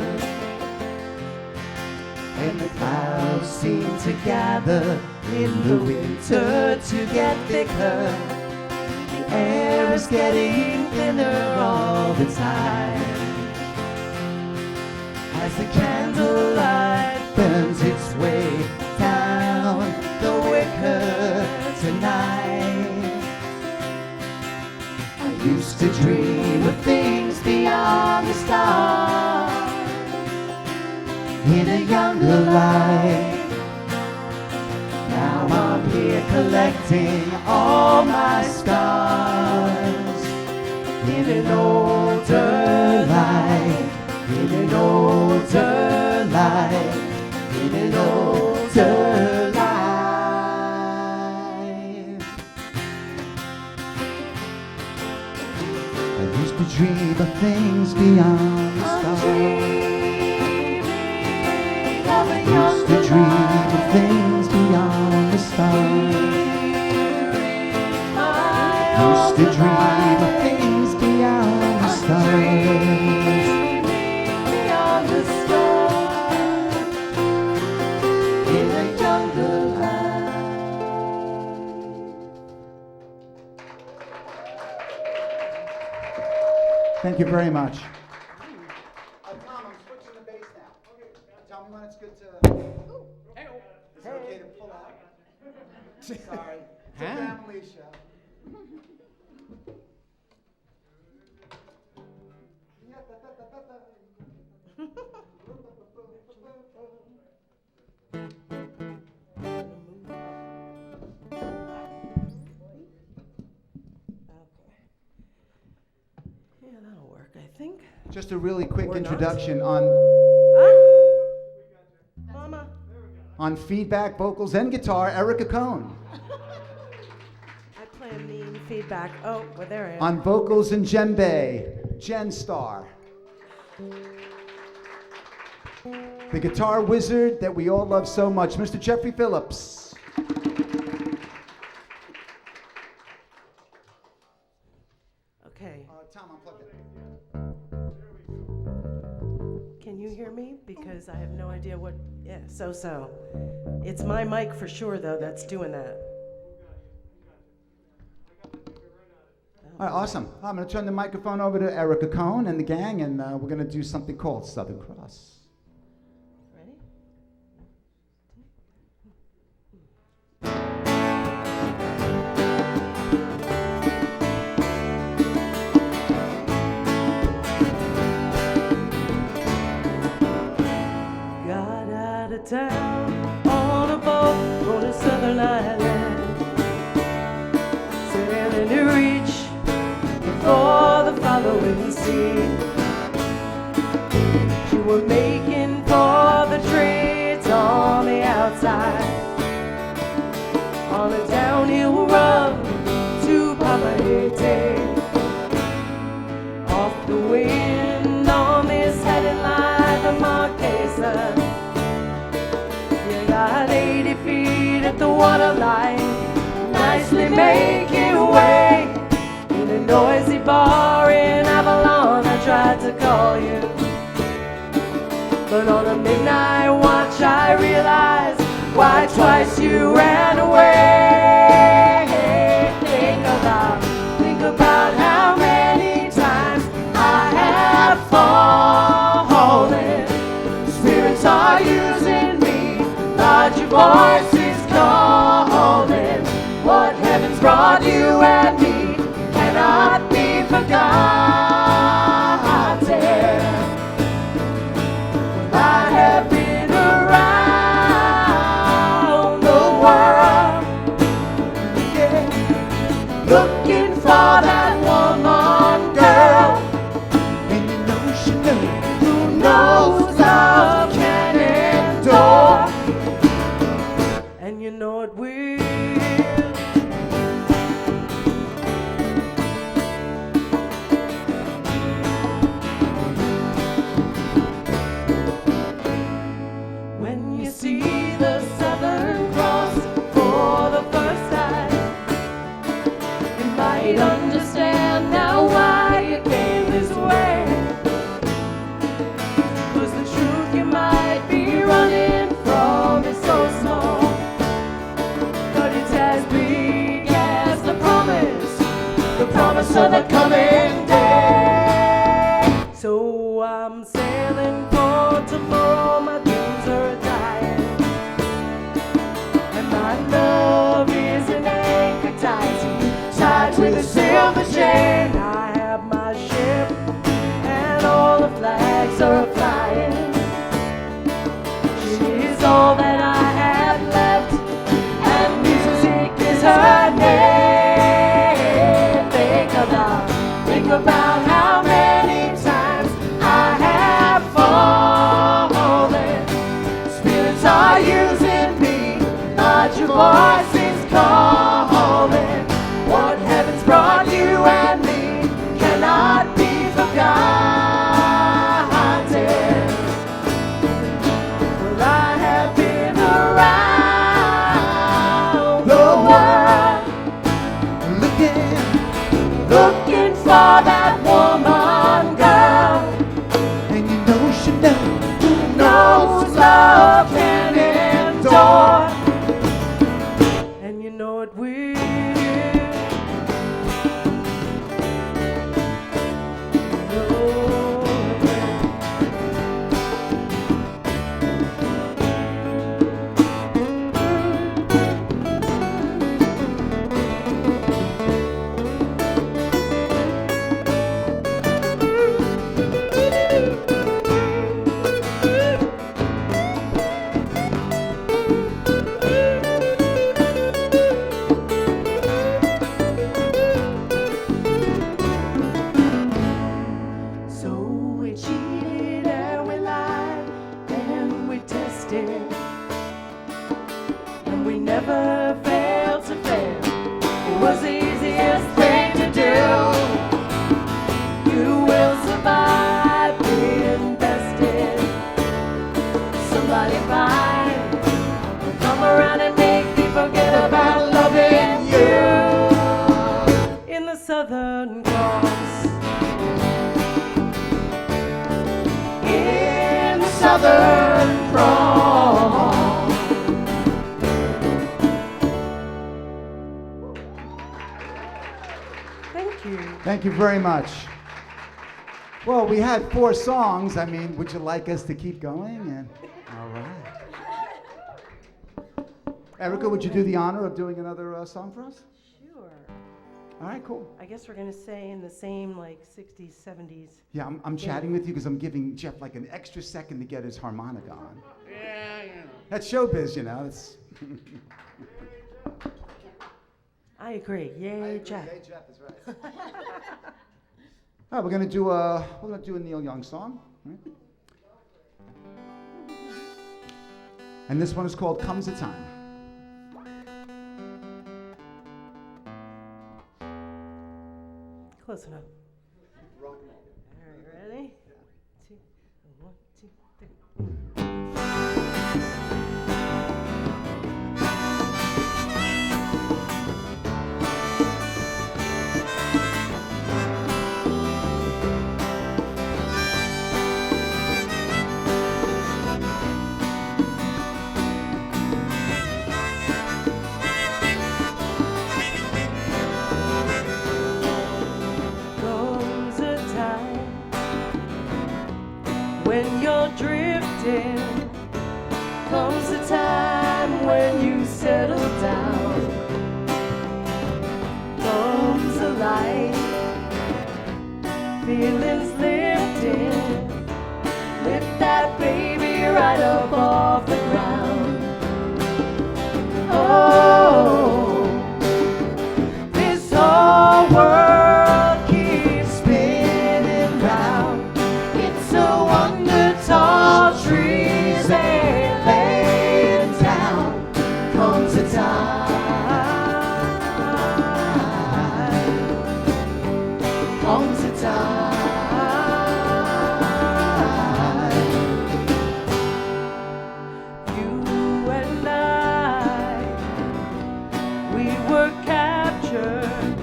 and the clouds seem to gather in the winter to get thicker. The air is getting thinner all the time, as the candlelight burns its way down the wicker tonight. I used to dream of things beyond the stars in a younger life. Now I'm here collecting all my scars in an older life, in an older life, in an older life. I used to dream of things beyond the stars. Used to dream of things beyond the stars. Used to dream of things beyond the stars. Beyond the stars. In a younger life. Thank you very much. Tom, I'm switching the bass now. Okay. Tell me when it's good to. Is it okay to pull out? Sorry. It's a family show. think. Just a really quick Or not. introduction on Mama. feedback, vocals, and guitar, Erica Cohn. I play a mean feedback. Oh, well, there I am. On vocals and djembe, Jen Starr. The guitar wizard that we all love so much, Mr. Jeffrey Phillips. Okay. Tom, unplug it. Can you hear me? Because I have no idea what. Yeah, so. It's my mic for sure, though, that's doing that. All right, awesome. I'm going to turn the microphone over to Erica Cohn and the gang, and we're going to do something called Southern Cross. Ready? Got out of town on a boat on a southern island, sailing to reach before the following sea. You were making for the trades on the outside, on a downhill run to Papaete. Off the wind on this heading line of Marquesa. You got 80 feet at the waterline, nicely making way. In a noisy bar in Avalon, I tried to call you, but on a midnight watch I realized why twice you ran away. Think about how many times I have fallen. Spirits are using me, Lord, your voice is calling. What heaven's brought you and me cannot be forgotten. I have been around the world, yeah, looking for that woman girl. And you know she knows, who knows love can endure, and you know it will. Understand now why you came this way. 'Cause the truth you might be running from is so small, but it's as big as the promise of the coming day. So I'm sailing for tomorrow, my dreams are dying, and my love is an anchor tied with a silver chain. I have my ship and all the flags are flying. She is all that I have left, and music is her name. Think southern crawl. Thank you. Thank you very much. Well, we had 4 songs. I mean, would you like us to keep going? And all right. Erica, would you do the honor of doing another song for us? Sure. All right, cool. I guess we're going to say in the same like 60s, 70s. Yeah, I'm chatting with you because I'm giving Jeff like an extra second to get his harmonica on. Yeah, you know. That's showbiz, you know. It's I agree. Yay, Jeff. Yay, Jeff is right. All right, we're gonna do a Neil Young song, right? And this one is called "Comes a Time." Close enough. All right, ready? 2, 1, 2, 3. When you're drifting, comes the time when you settle down. Comes the light, feelings lifting, lift that baby right up off the ground. Oh, this whole world keeps spinning round. It's a wonder tall trees ain't laying down. Comes a time, comes a time. You and I, we were captured.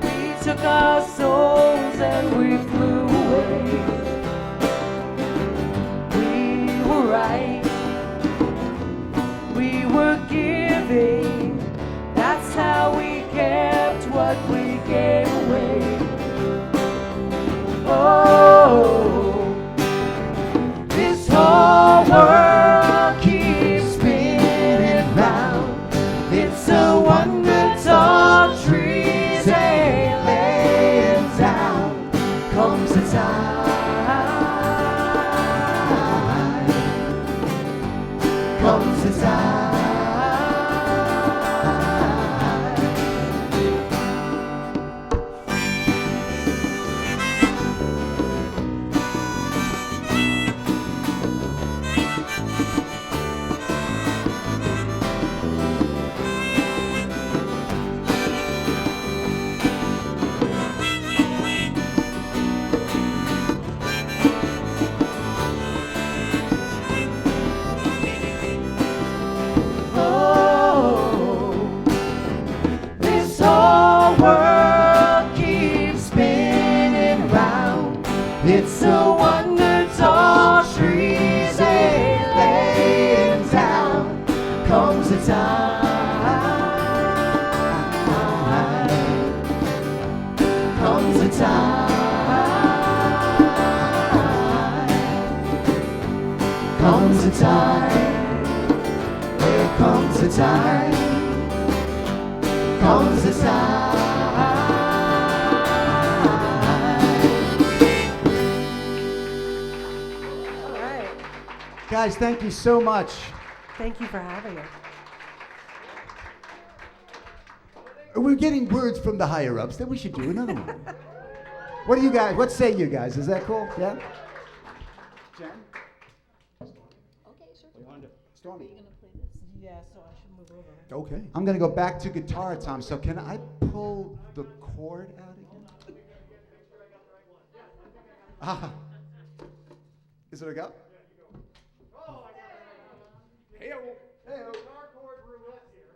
We took our souls and we flew away. Right, we were giving, that's how we kept what we gave away. Oh, this whole world keeps spinning round. It's a wonder tall trees ain't laying down. Comes a time, comes a time. It's a wonder tall trees ain't laying down. Comes a time, comes a time, comes a time, there comes a time, comes a time. Guys, thank you so much. Thank you for having us. We're getting words from the higher ups that we should do another one. What do you guys? What say you guys? Is that cool? Yeah. Jen. Okay, sure. What do you want to do? Stormy. Are you gonna play this? Yeah, so I should move over. Okay. I'm gonna go back to guitar time. So can I pull the chord out again? Ah. Is it a go? Hey-o. Hey-o. Guitar chord roulette here.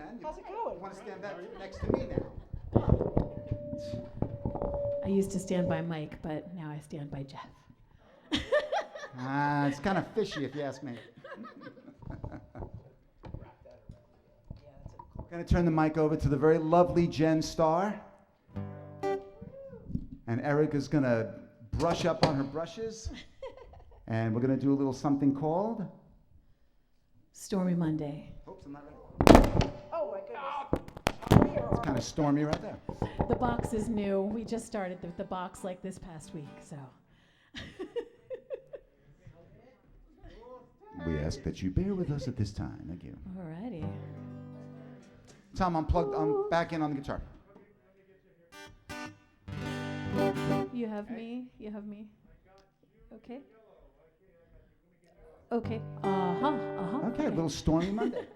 Jen. How's it going? You want to stand back next to me now? I used to stand by Mike, but now I stand by Jeff. It's kind of fishy, if you ask me. Going to turn the mic over to the very lovely Jen Starr. And Erica's going to brush up on her brushes. And we're going to do a little something called... Stormy Monday. Oops, I'm not ready. Oh, my goodness. It's kind of stormy right there. The box is new. We just started the box like this past week, so. We ask that you bear with us at this time. Thank you. Alrighty. Tom, I'm back in on the guitar. You have me. You have me. Okay. Okay. Okay, a little stormy Monday.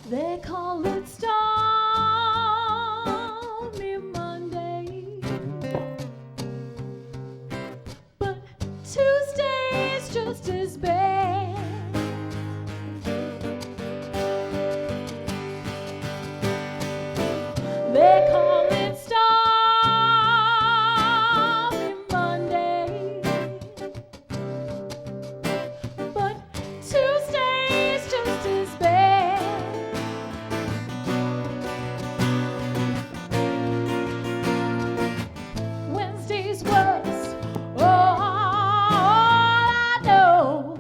They call it Stormy Monday, but Tuesday's just as bad. They call it Stormy Monday, but Tuesday's just as bad. Wednesday's worse, all I know,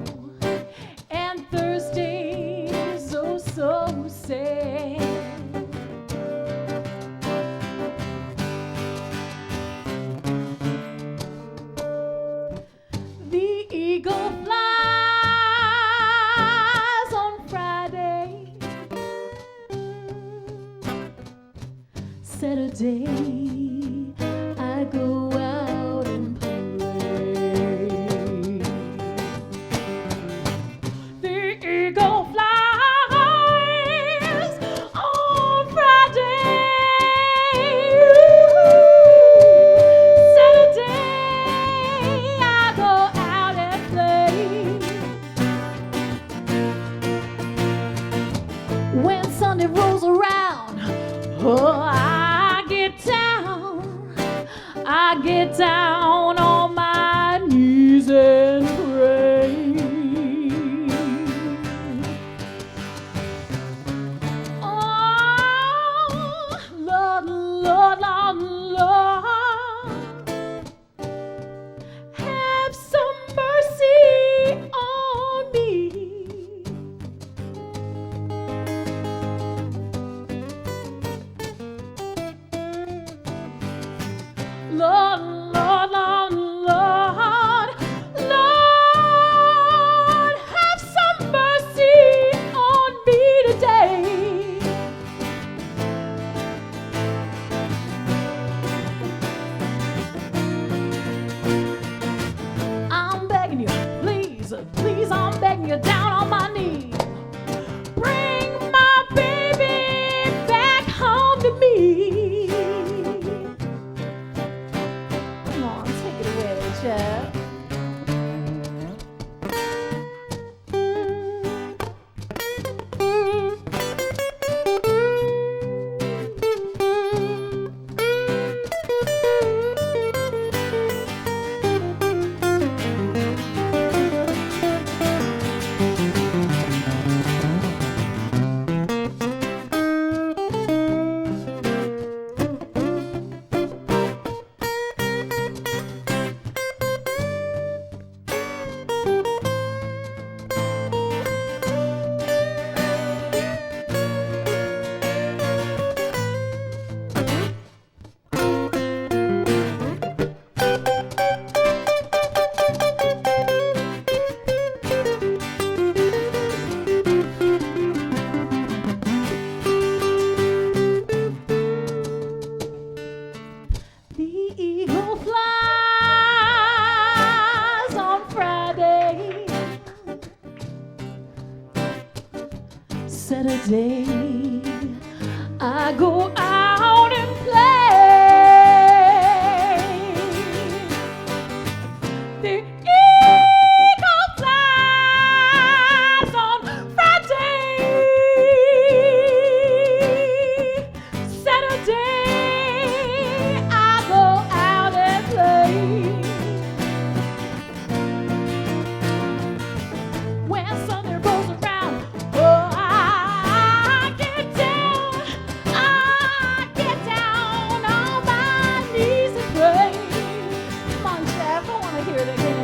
and Thursday's oh so sad. The eagle flies on Friday, Saturday I go out and play. The eagle flies on Friday, Saturday I go out and play. When Sunday rolls around, oh, I get down on my knees and pray. Oh, Lord, Lord, Lord, Lord, have some mercy on me. Lord, Lord, Lord, Lord, Lord, have some mercy on me today. I'm begging you, please, please, I'm begging you down on my knees. Bring my baby back home to me. Come on, take it away, Jeff. Saturday, I go out and play. The eagle flies on Friday. Saturday, I go out and play. When Sunday rolls around, oh, I get down on my knees and pray. Come on, Jeff, I want to hear it again.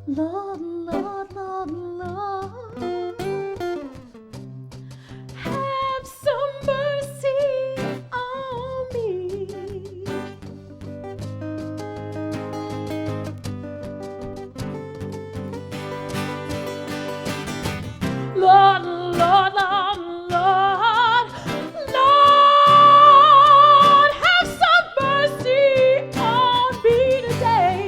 Lord, Lord, Lord, Lord, have some mercy on me. Lord, Lord, Lord, Lord, Lord, have some mercy on me today.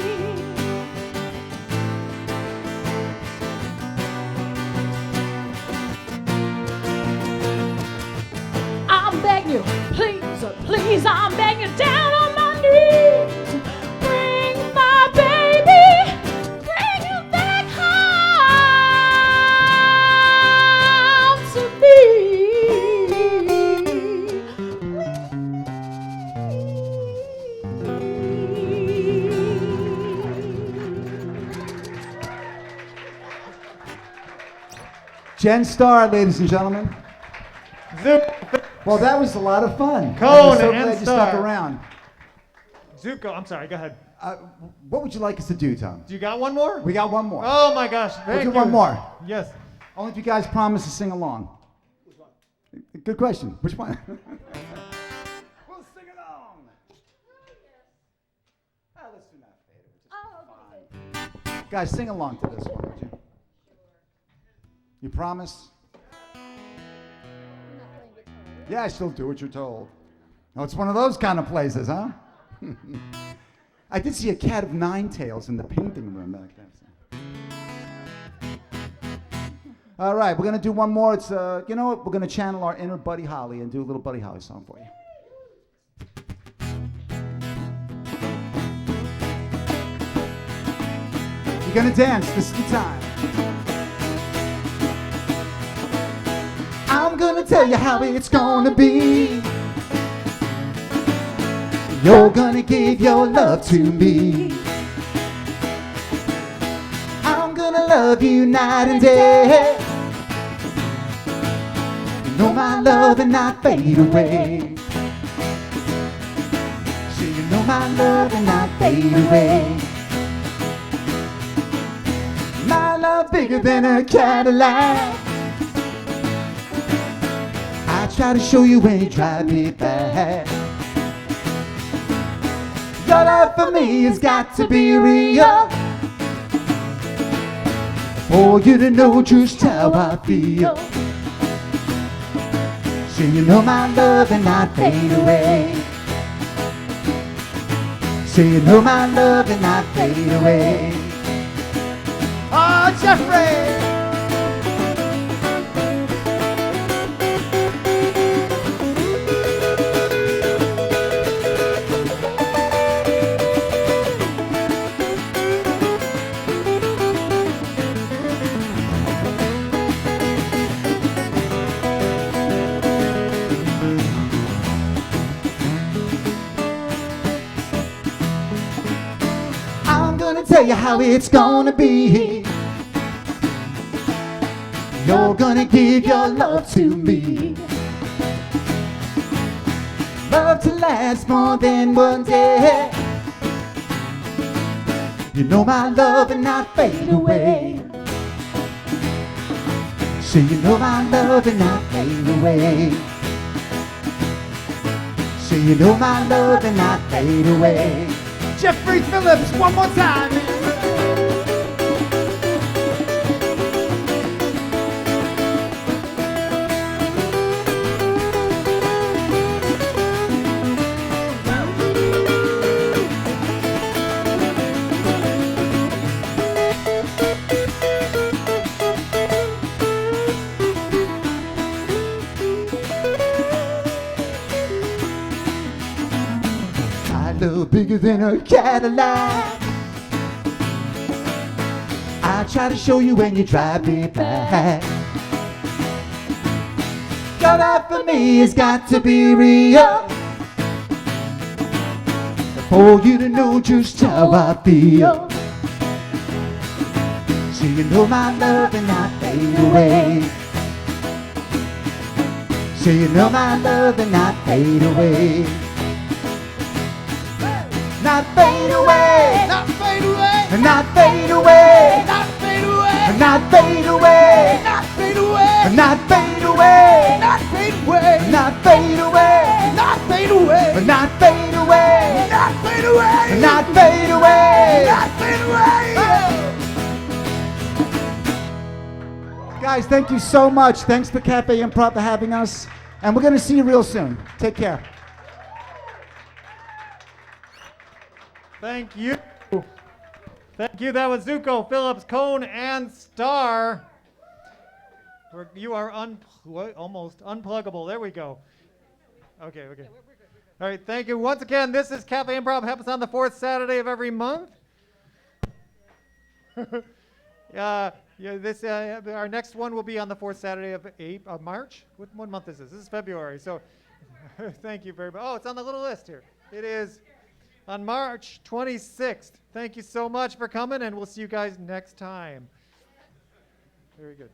I'm begging you, please, please, I'm begging you down on my knees. Bring my baby, bring him back home to me. Jen Starr, ladies and gentlemen. Zuko, Well, that was a lot of fun. Cohn I'm so and glad you stuck Starr. around. Zuko, I'm sorry, go ahead. What would you like us to do, Tom? Do you got one more? We got one more. Oh my gosh, We'll thank do you. one more. Yes. Only if you guys promise to sing along. Good question. Which one? We'll sing along. Let's do that later. Guys, sing along to this one, would you? You promise? Yeah, she'll do what you're told. Oh, it's one of those kind of places, huh? I did see a cat of nine tails in the painting room back there. All right, we're gonna do one more. It's you know what? We're gonna channel our inner Buddy Holly and do a little Buddy Holly song for you. You're gonna dance. This is the time. I'm gonna tell you how it's gonna be. You're gonna give your love to me. I'm gonna love you night and day. You know my love and not fade away. So you know my love and not fade away. My love bigger than a Cadillac. I try to show you when you drive me back. Your love for me has got to be real, for you to know just how I feel. So you know my love and not fade away. So you know my love and not fade away. Oh, Jeffrey! tell you how it's gonna be. You're gonna give your love to me. Love to last more than one day. You know my love and not fade away. So you know my love and not fade away. So you know my love and not fade away. Jeffrey Phillips, one more time. Bigger than a Cadillac. I try to show you when you drive me back. Your love for me has got to be real for you to know just how I feel. So you know my love and not fade away. So you know my love and not fade away. Not fade away, not fade away, not fade away, not fade away, not fade away, not fade away, not fade away, not fade away, not fade away, not fade away, not fade away, not fade away, not fade away, not fade away. Guys, thank you so much. Thanks to Cafe Improv for having us, and we're going to see you real soon. Take care. Thank you. Thank you. That was Zuko, Phillips, Cohn, and Starr. You are almost unpluggable. There we go. Okay. All right, thank you. Once again, this is Cafe Improv. Happens on the fourth Saturday of every month. Our next one will be on the fourth Saturday of March. What month is this? This is February. So thank you very much. Oh, it's on the little list here. It is on March 26th. Thank you so much for coming, and we'll see you guys next time. Very good.